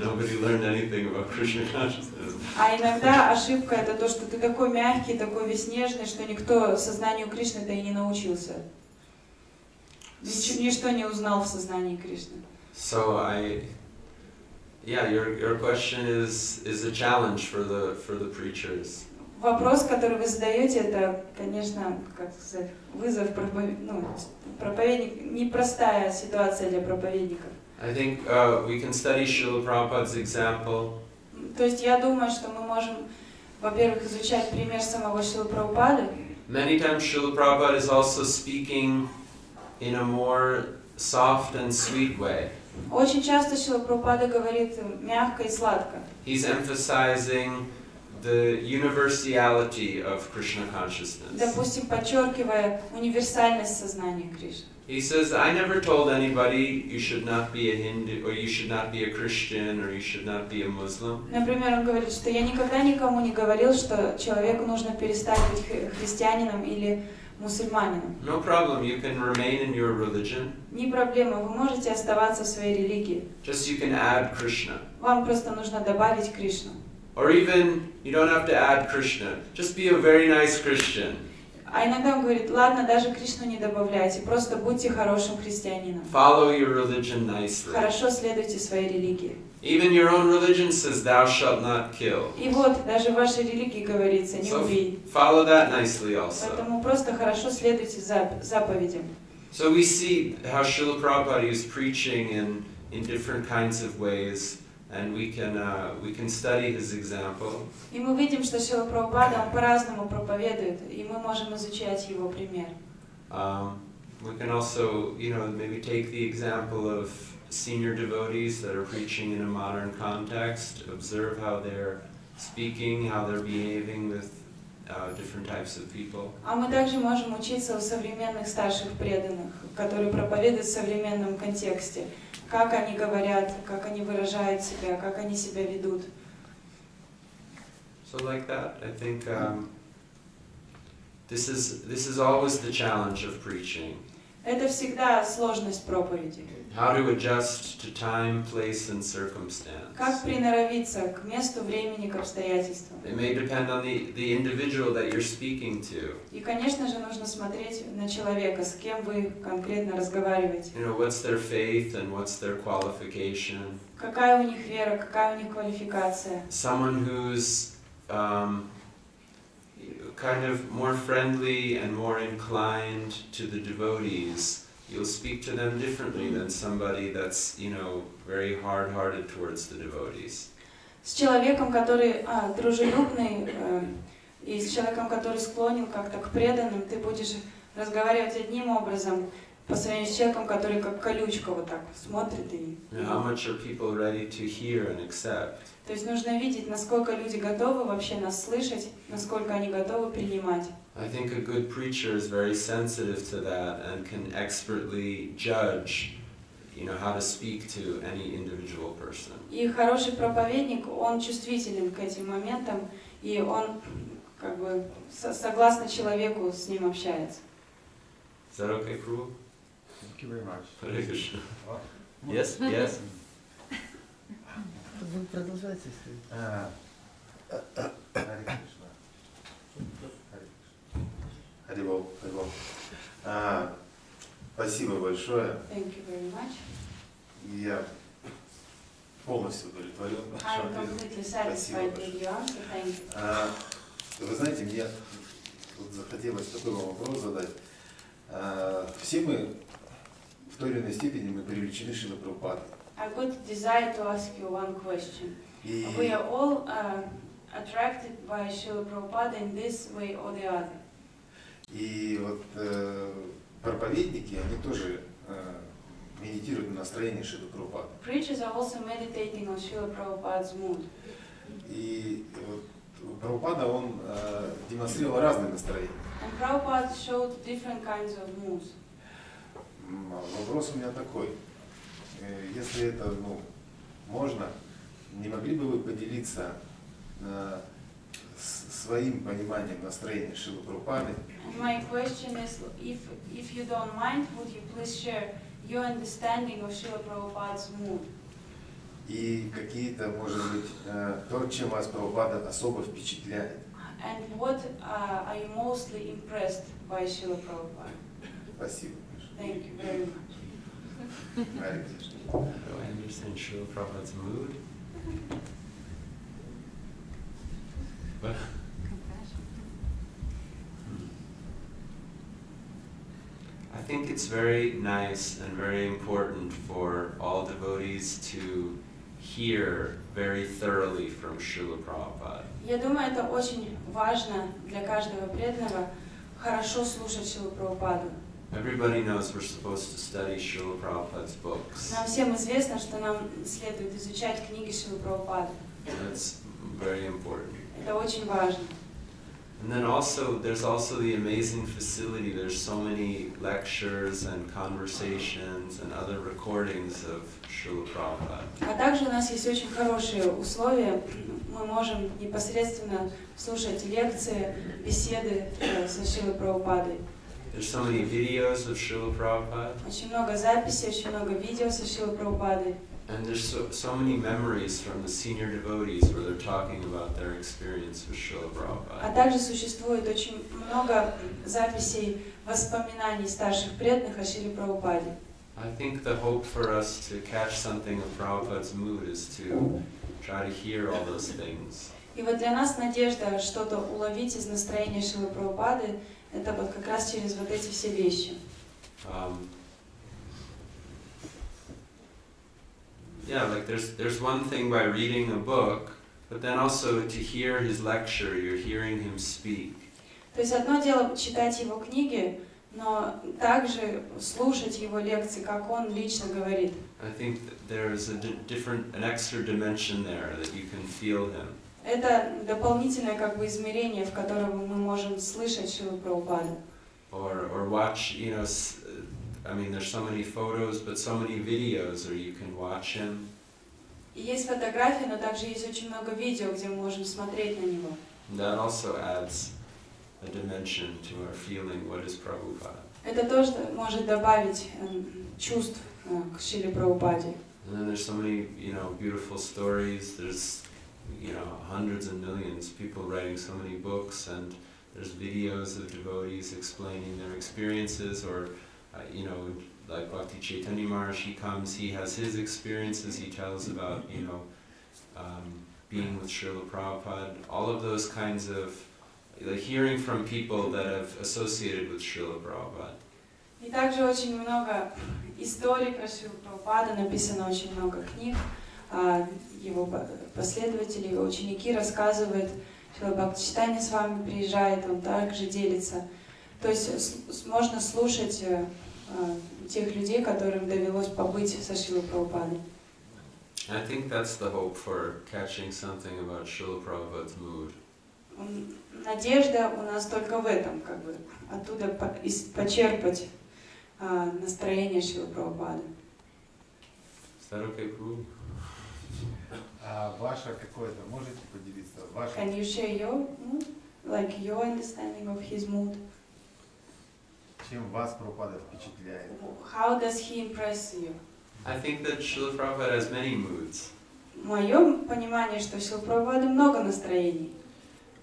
nobody learned anything about Krishna consciousness. А иногда ошибка это то, что ты такой мягкий, такой весь нежный, что никто сознанию Кришны-то и не научился. Ничто не узнал в сознании Кришны. So your question is a challenge for the preachers. Вопрос, который вы задаете, это, конечно, как сказать, вызов проповедник, непростая ситуация для проповедников. I think we can study Srila Prabhupada's example. То есть я думаю, что мы можем, во-первых, изучать пример самого Шрилы Прабхупады. Many times Srila Prabhupada is also speaking in a more soft and sweet way. Очень часто Шрила Прабхупада говорит мягко и сладко. He's emphasizing the universality of Krishna consciousness. Допустим, подчеркивая универсальность сознания Кришны. He says, I never told anybody you should not be a Hindu, or you should not be a Christian, or you should not be a Muslim. Например, он говорит, что я никогда никому не говорил, что человеку нужно перестать быть христианином или мусульманином. No problem, you can remain in your religion. Не проблема, вы можете оставаться в своей религии. Just you can add Krishna. Вам просто нужно добавить Кришну. Or even, you don't have to add Krishna. Just be a very nice Christian. А иногда он говорит, ладно, даже Кришну не добавляйте, просто будьте хорошим христианином. Follow your religion nicely. Хорошо следуйте своей религии. Even your own religion says, thou shalt not kill. И вот, даже в вашей религии говорится, не убей. Follow that nicely also. Поэтому просто хорошо следуйте заповедям. So we see how Srila Prabhupada is preaching in different kinds of ways, and we can study his example. И мы видим, что Шрила Прабхупада, он по-разному проповедует, и мы можем изучать его пример. We can also, maybe take the example of senior devotees that are preaching in a modern context, observe how they're speaking, how they're behaving with different types of people. А мы также можем учиться у современных старших преданных, которые проповедуют в современном контексте, как они говорят, как они выражают себя, как они себя ведут. So like that, I think this is always the challenge of preaching. Это всегда сложность проповеди. How to adjust to time, place, and circumstance. Как приноровиться к месту, времени, к обстоятельствам. It may depend on the individual that you're speaking to. И, конечно же, нужно смотреть на человека, с кем вы конкретно разговариваете. What's their faith and what's their qualification. Какая у них вера, какая у них квалификация. Someone who's kind of more friendly and more inclined to the devotees, you'll speak to them differently than somebody that's, very hard-hearted towards the devotees. С человеком, который дружелюбный, и с человеком, который склонен как-то к преданным, ты будешь разговаривать одним образом, по сравнению с человеком, который как колючка вот так смотрит и... How much are people ready to hear and accept? То есть нужно видеть, насколько люди готовы вообще нас слышать, насколько они готовы принимать. I think a good preacher is very sensitive to that and can expertly judge, how to speak to any individual person. И хороший проповедник, он чувствителен к этим моментам, и он как бы согласно человеку с ним общается. Is that okay, Prabhu? Thank you very much. Hare Krishna. Yes, yes. Вы продолжайте, если... Харе Кришна. Харибол, Харибол. Спасибо большое. Thank you very much. Я полностью удовлетворен. I'm completely satisfied with your answer. Thank you. Вы знаете, мне тут захотелось такой вам вопрос задать. Все мы в той или иной степени мы привлечены Шрилой Прабхупадой. I would desire to ask you one question. И We are all attracted by Srila Prabhupada in this way or the other. И вот проповедники, они тоже медитируют на настроение Шрилы Прабхупады. Preachers are also meditating on Srila Prabhupada's mood. И вот Прабхупада, он демонстрировал разные настроения. And Prabhupada showed different kinds of moods. Вопрос у меня такой. Если это можно, не могли бы вы поделиться своим пониманием настроения Шрилы Прабхупады? My question is, if you don't mind, would you please share your understanding of Srila Prabhupada's mood? И какие-то, может быть, то, чем вас Прабхупада особо впечатляет? And what are you mostly impressed by Srila Prabhupada? Спасибо. Thank you very much. Харе Кришна. Do I understand Srila Prabhupada's mood? What? I think it's very nice and very important for all devotees to hear very thoroughly from Srila Prabhupada. Я думаю, это очень важно для каждого преданного хорошо слушать Шрилу Прабхупаду. Everybody knows we're supposed to study Srila Prabhupada's books. Нам всем известно, что нам следует изучать книги Шрилы Прабхупады. That's very important. Это очень важно. And then also, there's also the amazing facility. There's so many lectures and conversations and other recordings of Srila Prabhupada. А также у нас есть очень хорошие условия. Мы можем непосредственно слушать лекции, беседы со Шрилой Прабхупадой. There's so many videos of Srila Prabhupada. Очень много записей, очень много видео со Шрилой Прабхупадой. And there's so many memories from the senior devotees where they're talking about their experience with Srila Prabhupada. А также существует очень много записей, воспоминаний старших преданных о Шриле Прабхупаде. I think the hope for us to catch something of Prabhupada's mood is to try to hear all those things. И вот для нас надежда что-то уловить из настроения Шрилы Прабхупады, это вот как раз через вот эти все вещи. Yeah, like there's one thing by reading a book, but then also to hear his lecture, you're hearing him speak. То есть одно дело читать его книги, но также слушать его лекции, как он лично говорит. I think there's an extra dimension there that you can feel him. Это дополнительное как бы измерение, в котором мы можем слышать Шрилу Прабхупаду. Or watch, you know, I mean, there's so many photos, but so many videos where you can watch him. И есть фотографии, но также есть очень много видео, где мы можем смотреть на него. That also adds a dimension to our feeling what is Prabhupada. Это тоже может добавить чувств к Шриле Прабхупаде. And then there's so many, you know, beautiful stories. There's, you know, hundreds and millions of people writing so many books, and there's videos of devotees explaining their experiences, or you know, like Bhakti Chайтanьya Maharaj, he comes, he has his experiences, he tells about, you know, being with Srila Prabhupada, all of those kinds of, like, hearing from people that have associated with Srila Prabhupada. И также очень много историй про Шрилу Прабхупаду, написано очень много книг, его последователи, его ученики рассказывают, Шрила Бхакти Чайтанья с вами приезжает, он также делится. То есть можно слушать тех людей, которым довелось побыть со Шрилой Прабхупадой. I think that's the hope for catching something about Srila Prabhupada's mood. Надежда у нас только в этом, как бы, оттуда почерпать настроение Шрилы Прабхупады. Is that okay, Prabhu? Ваше какое-то, можете поделиться? Ваше... Can you share your mood? Like your understanding of his mood? Чем вас Прабхупада впечатляет? How does he impress you? I think that Srila Prabhupada has many moods. Мое понимание, что Шрила Прабхупады много настроений.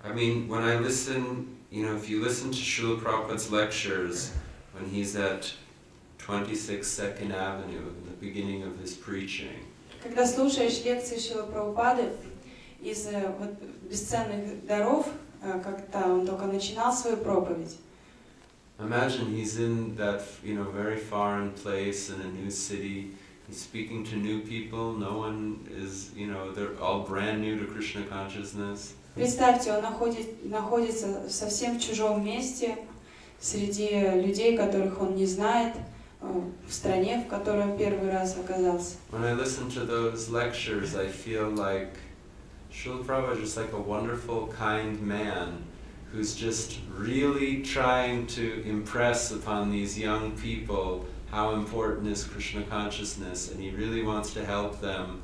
I mean, when I listen, you know, if you listen to Srila Prabhupada's lectures, when he's at 26 Second Avenue, in the beginning of his preaching, Когда слушаешь лекции Шрилы Прабхупады из вот, бесценных даров, когда он только начинал свою проповедь, imagine he's in that, you know, very foreign place in a new city. He's speaking to new people. No one is, you know, they're all brand new to Krishna consciousness. Представьте, он находится совсем в чужом месте, среди людей, которых он не знает, в стране, в которой он первый раз оказался. When I listen to those lectures, I feel like Srila Prabhupada is just like a wonderful, kind man who's just really trying to impress upon these young people how important is Krishna consciousness, and he really wants to help them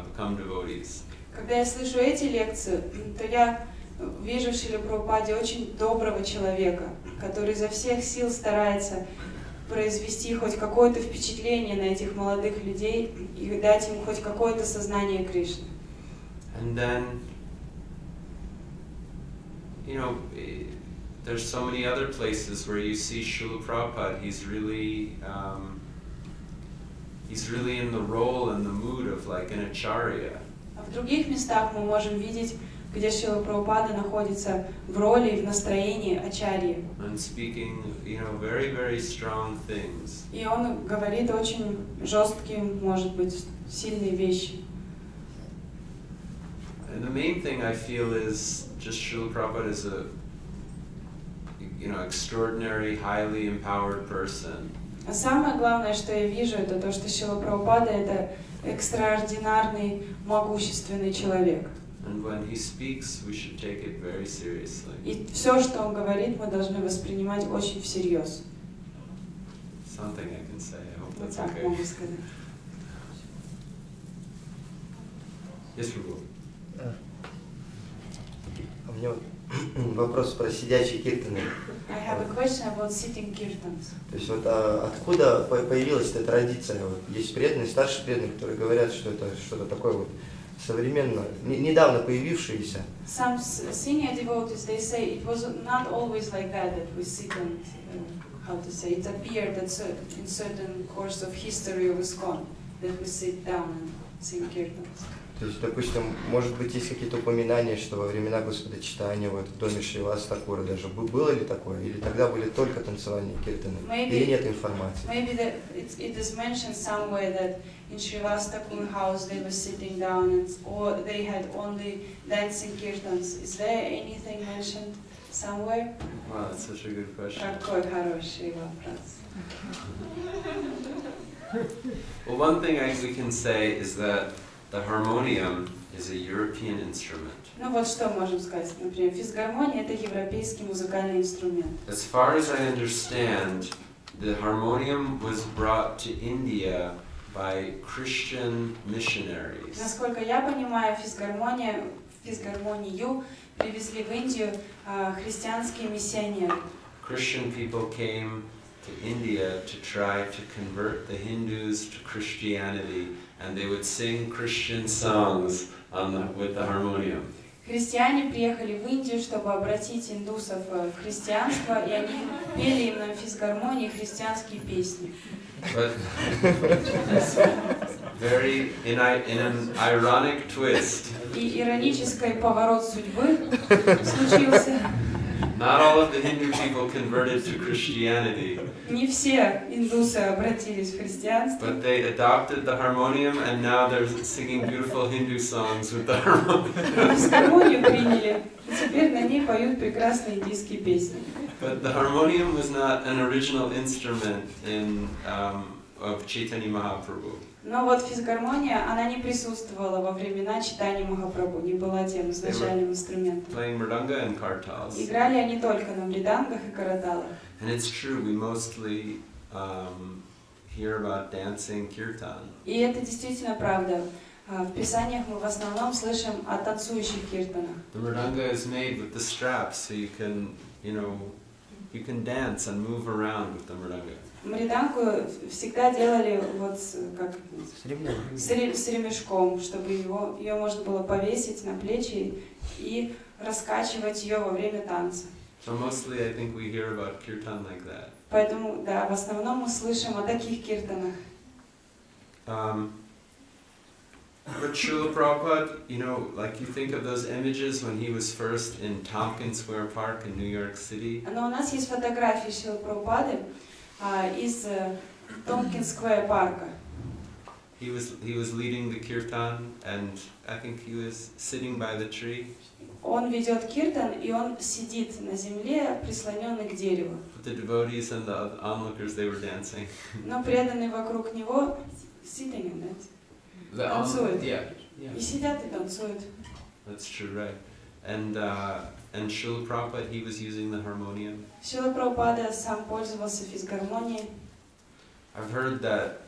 become devotees. Когда я слышу эти лекции, то я вижу в Шриле Прабхупаде очень доброго человека, который изо всех сил старается произвести хоть какое-то впечатление на этих молодых людей и дать им хоть какое-то сознание Кришны. And then, you know, there's so many other places where you see Srila Prabhupada. He's really in the role and the mood of like an acharya. А в других местах мы можем видеть, где Шрила Прабхупада находится в роли и в настроении ачарьи. And speaking, you know, very, very strong things. И он говорит очень жесткие, может быть, сильные вещи. And the main thing I feel is just Srila Prabhupada is extraordinary, highly empowered person. А самое главное, что я вижу, это то, что Шрила Прабхупада — это экстраординарный, могущественный человек. And when he speaks, we should take it very seriously. И все, что он говорит, мы должны воспринимать очень всерьез. Something I can say. I hope Вот that's так okay. могу сказать. Yes, Prabhu. У меня вопрос про сидячие киртаны. I have a question about sitting kirtans. То есть вот откуда появилась эта традиция? Вот есть преданные, старшие преданные, которые говорят, что это что-то такое вот современно, недавно появившееся. Some senior devotees, they say it was not always like that we sit and, how to say, it appeared that in certain course of history of ISKCON that we sit down and sing kirtans. То есть, допустим, может быть, есть какие-то упоминания, что во времена Господа Чайтаньи, вот в доме Шриваса Такура даже было ли такое, или тогда были только танцевальные киртаны, или нет информации? Maybe that it is mentioned somewhere that in Srivasa Thakur house they were sitting down and, or they had only dancing kirtans. Is there anything mentioned somewhere? Wow, that's such a good question. Какой хороший вопрос. Well, one thing we can say is that the harmonium is a European instrument. Ну вот что можем сказать. Например, физгармония — это европейский музыкальный инструмент. As far as I understand, the harmonium was brought to India by Christian missionaries. Насколько я понимаю, физгармонию привезли в Индию христианские миссионеры. Christian people came to India to try to convert the Hindus to Christianity, and they would sing Christian songs with the harmonium. Христиане приехали в Индию, чтобы обратить индусов в христианство, и они пели им на физгармонии христианские песни. But very in an ironic twist. И иронический поворот судьбы случился. Not all of the Hindu people converted to Christianity. Не все индусы обратились в христианство. But they adopted the harmonium, and now they're singing beautiful Hindu songs with the harmonium. Физгармонию приняли, и теперь на ней поют прекрасные индийские песни. But the harmonium was not an original instrument of Chaitanya Mahaprabhu. Но вот физгармония, она не присутствовала во времена Чайтаньи Махапрабху, не была тем изначальным инструментом. Playing mridanga and kartals. Играли они только на мридангах и караталах. And it's true, we mostly hear about dancing kirtan. И это действительно правда. В Писаниях мы в основном слышим о танцующих киртанах. The mridanga is made with the straps, so you can dance and move around with the mridanga. Мриданку всегда делали вот как с ремешком, чтобы ее можно было повесить на плечи и раскачивать ее во время танца. So mostly I think we hear about kirtan like that. Поэтому, да, в основном мы слышим о таких киртанах. But Srila Prabhupada, like you think of those images when he was first in Tompkins Square Park in New York City. Но у нас есть фотографии Шрилы Прабхупады из Томпкинс-сквер парка. He was leading the kirtan, and I think he was sitting by the tree. Он ведет киртан, и он сидит на земле, прислоненный к дереву. But the devotees and the onlookers, they were dancing. Но преданные вокруг него sitting, танцуют. И сидят и танцуют. That's true, right? And Srila Prabhupada, he was using the harmonium. Шрила Прабхупада сам пользовался физгармонией. I've heard that,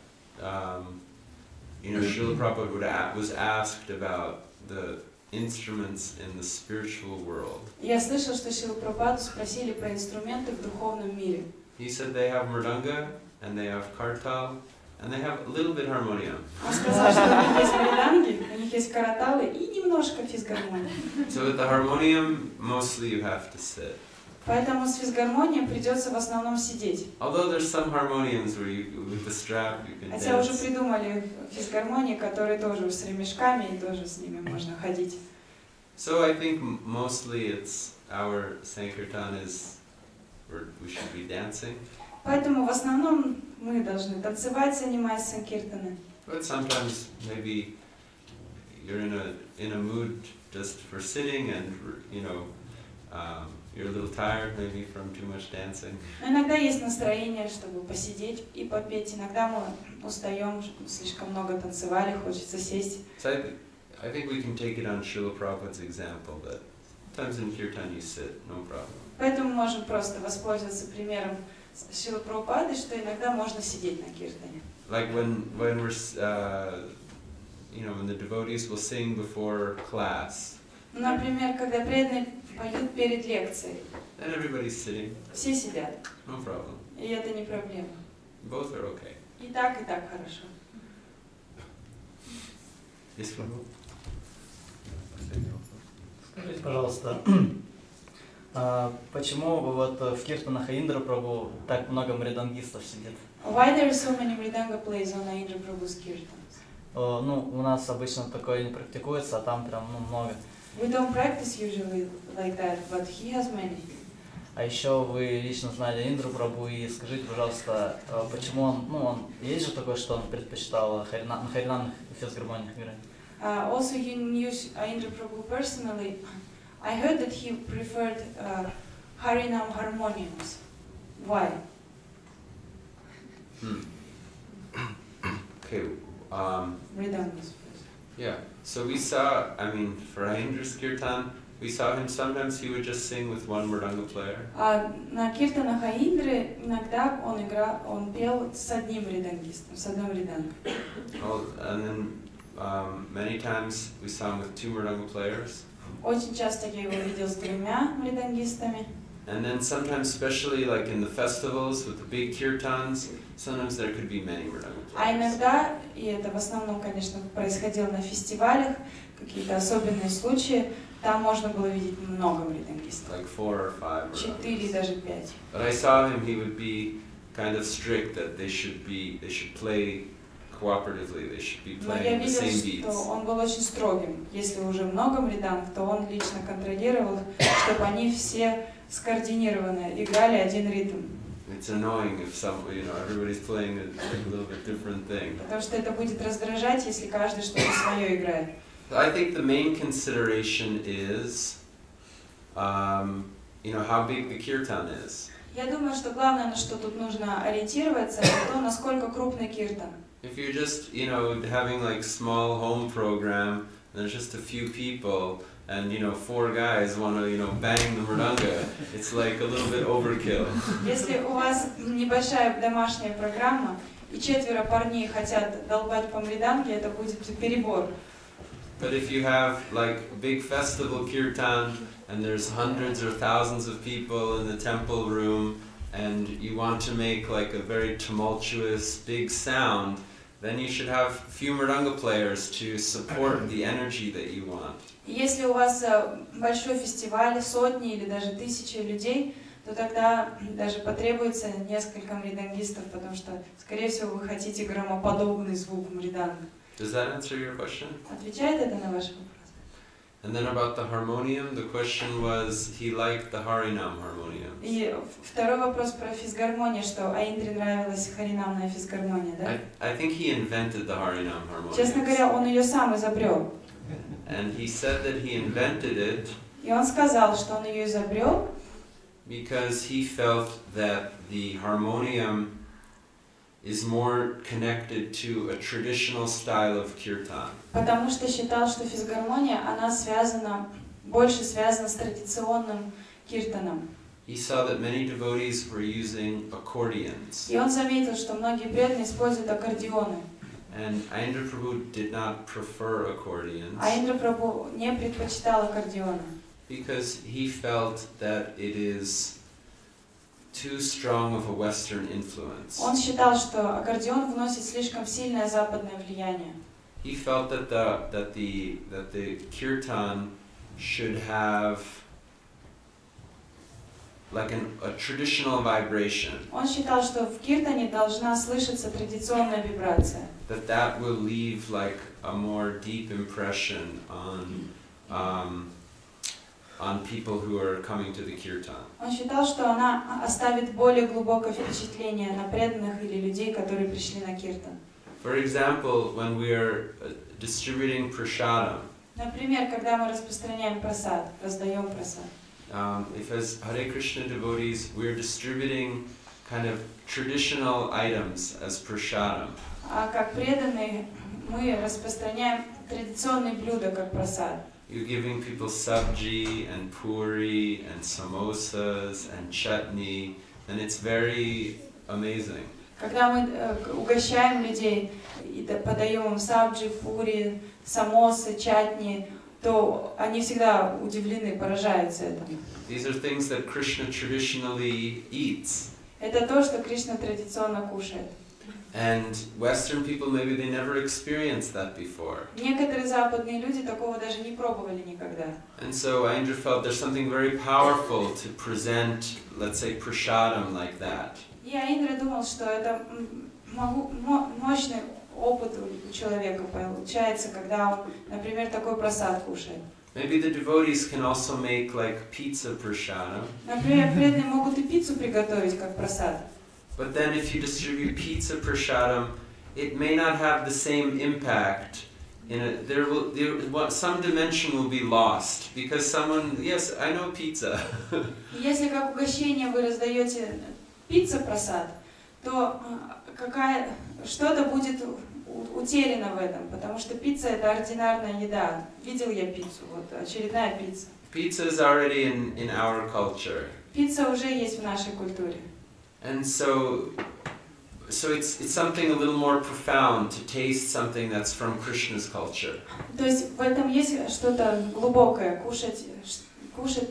Srila Prabhupada was asked about the instruments in the spiritual world. Я слышал, что Шрилу Прабхупаду спросили про инструменты в духовном мире. He said they have mridanga, and they have kartal, and they have a little bit harmonium. Он сказал, что у них есть мриданги, у них есть караталы и немножко физгармонии. So with the harmonium, mostly you have to sit. Поэтому с физгармонией придется в основном сидеть. Although there's some harmoniums where with the strap you can Хотя уже dance. придумали физгармонии, которые тоже с ремешками и тоже с ними можно ходить. So I think mostly it's our Sankirtan is we should be dancing. Поэтому в основном мы должны танцевать, занимаясь санкиртаной. But sometimes maybe you're in a mood just for sitting and you're a little tired maybe from too much dancing. Но иногда есть настроение, чтобы посидеть и попеть. Иногда мы устаем, слишком много танцевали, хочется сесть. So I think we can take it on Srila Prabhupada's example that sometimes in kirtan you sit, no problem. Поэтому мы можем просто воспользоваться примером Шрилы Прабхупады, что иногда можно сидеть на киртане. Like when we're when the devotees will sing before class. Например, когда преданные поют перед лекцией. Then everybody's sitting. Все сидят. No problem. И это не проблема. Both are okay. И так хорошо. Yes, Prabhu? Скажите, пожалуйста, почему вот в киртанах Индра Прабху так много мридангистов сидит? Why there are so many mridanga plays on Indra Prabhu's kirtans? Ну, у нас обычно такое не практикуется, а там прям много. We don't practice usually like that, but he has many. А еще вы лично знали Индру Прабху, и скажите, пожалуйста, почему он есть же такое, что он предпочитал на харинамных физгармониях играть? Also, you knew Indra Prabhu personally. I heard that he preferred Harinam harmoniums. Why? Okay. Mridangas. Yeah. So we saw, for Indra's kirtan, we saw him sometimes he would just sing with one mridanga player. На киртанах Индры иногда он пел с одним мридангистом, с одной мридангой. And then many times we saw him with two mridanga players. Очень часто я его видел с двумя мридангистами. And then sometimes, especially like in the festivals with the big kirtans, sometimes there could be many mridanga players. А иногда, и это в основном, конечно, происходило на фестивалях, какие-то особенные случаи, там можно было видеть много мридангистов. Like 4 or 5. 4, даже 5. But I saw him; he would be kind of strict that they should play cooperatively. They should be Но я playing the same видел, что beats. он был очень строгим. Если уже много мриданг, то он лично контролировал, чтобы они все скоординированно играли один ритм. It's annoying if everybody's playing a little bit different thing. Потому что это будет раздражать, если каждый что-то свое играет. I think the main consideration is, how big the kirtan is. Я думаю, что главное, на что тут нужно ориентироваться, это то, насколько крупный киртан. If you're just, having like small home program, and there's just a few people, and 4 guys want to, bang the mridanga, it's like a little bit overkill. Если у вас небольшая домашняя программа, и 4 парней хотят долбать по мриданге, это будет перебор. But if you have like big festival kirtan, and there's hundreds or thousands of people in the temple room, and you want to make like a very tumultuous, big sound, then you should have few mridanga players to support the energy that you want. Если у вас большой фестиваль, сотни или даже тысячи людей, то тогда даже потребуется несколько мридангистов, потому что, скорее всего, вы хотите громоподобный звук мриданга. Does that answer your question? Отвечает это на ваш вопрос? And then about the harmonium, the question was he liked the Harinam harmonium. И второй вопрос про физгармонию, что Индре нравилась харинамная физгармония, да? I think he invented the Harinam harmonium. Честно говоря, он ее сам изобрел. And he said that he invented it И он сказал, что он ее изобрел, because he felt that the harmonium is more connected to a traditional style of kirtan. потому что считал, что физгармония, она больше связана с традиционным киртаном. He saw that many devotees were using accordions. И он заметил, что многие преданные используют аккордеоны. And Indra Prabhu did not prefer accordions А Индра Прабху не предпочитал аккордеоны, because he felt that it is too strong of a Western influence. Он считал, что аккордеон вносит слишком сильное западное влияние. He felt that the kirtan should have like a traditional vibration. Он считал, что в киртане должна слышаться традиционная вибрация. That will leave like a more deep impression on people who are coming to the kirtan. Он считал, что она оставит более глубокое впечатление на преданных или людей, которые пришли на киртан. For example, when we are distributing prasadam, Например, когда мы распространяем прасад, раздаем прасад. if as Hare Krishna devotees we're distributing kind of traditional items as prasadam. А как преданные мы распространяем традиционные блюда как прасад. You're giving people sabji and puri and samosas and chutney, and it's very amazing. Когда мы угощаем людей и подаем им сабджи, пури, самосы, чатни, то они всегда удивлены, поражаются этому. These are things that Krishna traditionally eats. Это то, что Кришна традиционно кушает. And Western people, maybe they never experienced that before. Некоторые западные люди такого даже не пробовали никогда. And so Indra felt there's something very powerful to present, let's say, prasadam like that. И Индра думал, что это мощный опыт у человека получается, когда он, например, такой прасад кушает. Maybe the devotees can also make like pizza prasadam. Например, преданные могут и пиццу приготовить как прасад. But then if you distribute pizza prasadam, it may not have the same impact. Some dimension will be lost because someone, yes, I know pizza. Если как угощение вы раздаете пицца прасад, то что-то будет утеряно в этом, потому что пицца это ординарная еда. Видел я пиццу, вот очередная пицца. Pizza is already in our culture. Пицца уже есть в нашей культуре. And so it's something a little more profound to taste something that's from Krishna's culture. То есть в этом есть что-то глубокое, кушать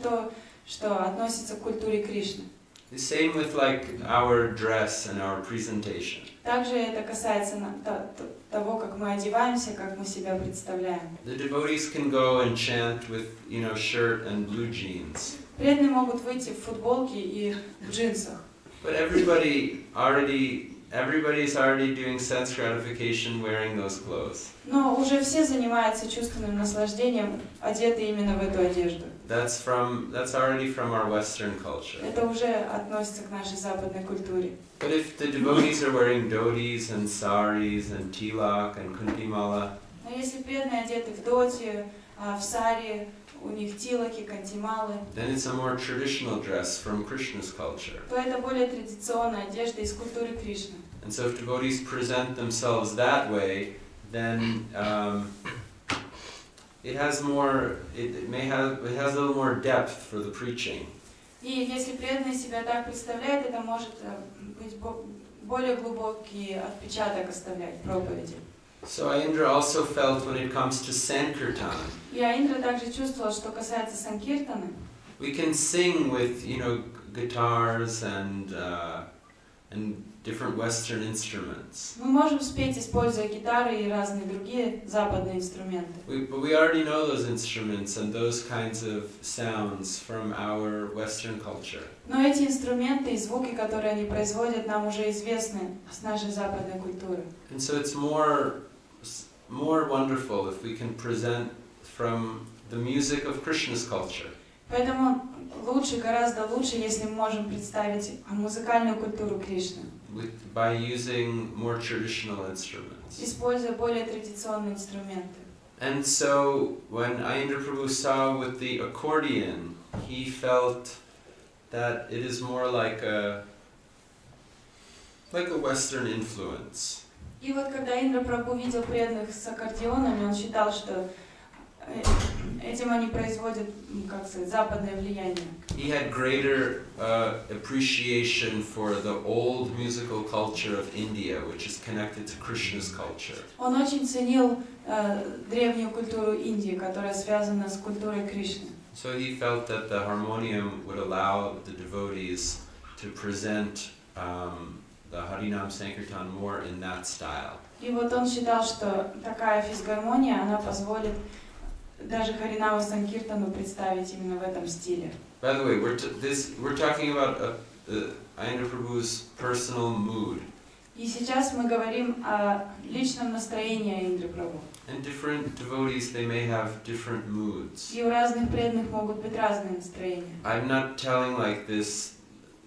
то, что относится к культуре Кришны. The same with like our dress and our presentation. Также это касается того, как мы одеваемся, как мы себя представляем. The devotees can go and chant with, shirt and blue jeans. Преданные могут выйти в футболке и в джинсах. But everybody's already doing sense gratification wearing those clothes. Но уже все занимаются чувственным наслаждением, одеты именно в эту одежду. That's already from our Western culture. Это уже относится к нашей западной культуре. But if the devotees are wearing dhotis and saris and tilak and kuntimala, Но если преданные одеты в доте, в сари, у них тилаки, кантималы, then it's a more traditional dress from Krishna's culture. то это более традиционная одежда из культуры Кришны. And so if devotees present themselves that way, then it has a little more depth for the preaching. И если преданные себя так представляют, это может быть более глубокий отпечаток оставлять в проповеди. So Indra also felt when it comes to Sankirtan, И Индра также чувствовала, что касается санкиртаны, we can sing with, guitars and different Western instruments. мы можем спеть, используя гитары и разные другие западные инструменты. But we already know those instruments and those kinds of sounds from our Western culture. Но эти инструменты и звуки, которые они производят, нам уже известны с нашей западной культуры. And so it's more wonderful if we can present from the music of Krishna's culture. Поэтому гораздо лучше, если мы можем представить музыкальную культуру Кришны, By using more traditional instruments. используя более традиционные инструменты. And so when Indra Prabhu saw with the accordion, he felt that it is more like a Western influence. И вот когда Индра Прабху видел преданных с аккордеонами, он считал, что этим они производят, западное влияние. He had greater appreciation for the old musical culture of India, which is connected to Krishna's culture. Он очень ценил древнюю культуру Индии, которая связана с культурой Кришны. So he felt that the harmonium would allow the devotees to present the Harinam Sankirtan more in that style. И вот он считал, что такая физгармония, она позволит даже Харинама Санкиртану представить именно в этом стиле. By the way, we're talking about Indra Prabhu's personal mood. И сейчас мы говорим о личном настроении Индры Прабху. And different devotees, they may have different moods. И у разных преданных могут быть разные настроения. I'm not telling like this,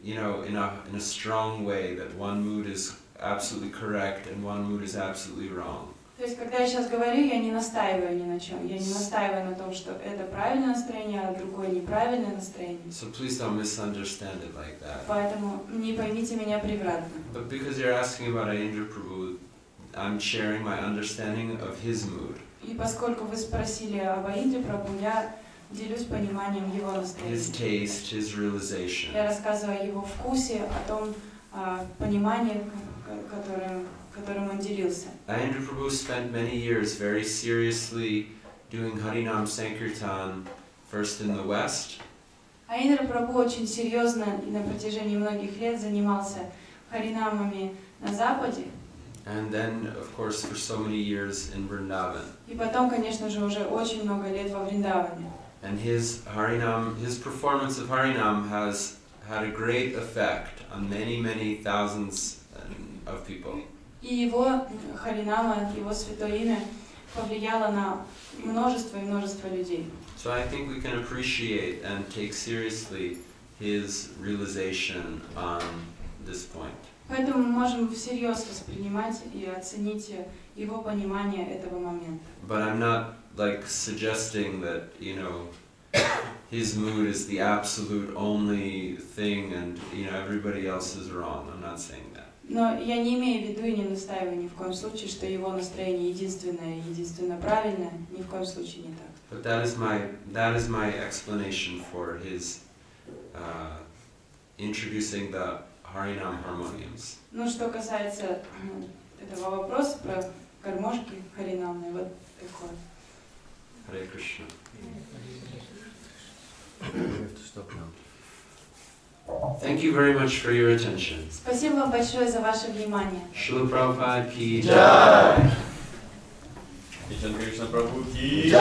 in a strong way that one mood is absolutely correct and one mood is absolutely wrong. То есть, когда я сейчас говорю, я не настаиваю ни на чем. Я не настаиваю на том, что это правильное настроение, а другое неправильное настроение. So please don't misunderstand it like that. Поэтому не поймите меня превратно. But because you're asking about Indra Prabhu, I'm sharing my understanding of his mood. И поскольку вы спросили об Индре Прабху, я делюсь пониманием его настроения. His taste, his realization. Я рассказываю о его вкусе, о том понимании, которым он делился. Indra Prabhu spent many years very seriously doing Harinam Sankirtan, first in the West. А Индра Прабху очень серьезно и на протяжении многих лет занимался харинамами на Западе. And then, of course, for so many years in Vrindavan. И потом, конечно же, уже очень много лет во Вриндаване. And his Harinam, his performance of Harinam has had a great effect on many, many thousands of people. И его харинама, его святое имя повлияло на множество и множество людей. So I think we can appreciate and take seriously his realization on this point. Поэтому мы можем всерьез воспринимать и оценить его понимание этого момента. But I'm not like suggesting that, you know, his mood is the absolute only thing and, you know, everybody else is wrong. I'm not saying that. Но я не имею в виду и не настаиваю ни в коем случае, что его настроение единственно правильное, ни в коем случае не так. But that is my explanation for his introducing the Harinam harmoniums. Ну, что касается этого вопроса про гармошки харинамные, вот такое. Hare Krishna. Thank you very much for your attention. Спасибо вам большое за ваше внимание. Srila Prabhupada ki jai. Кришна Прабху ки джай.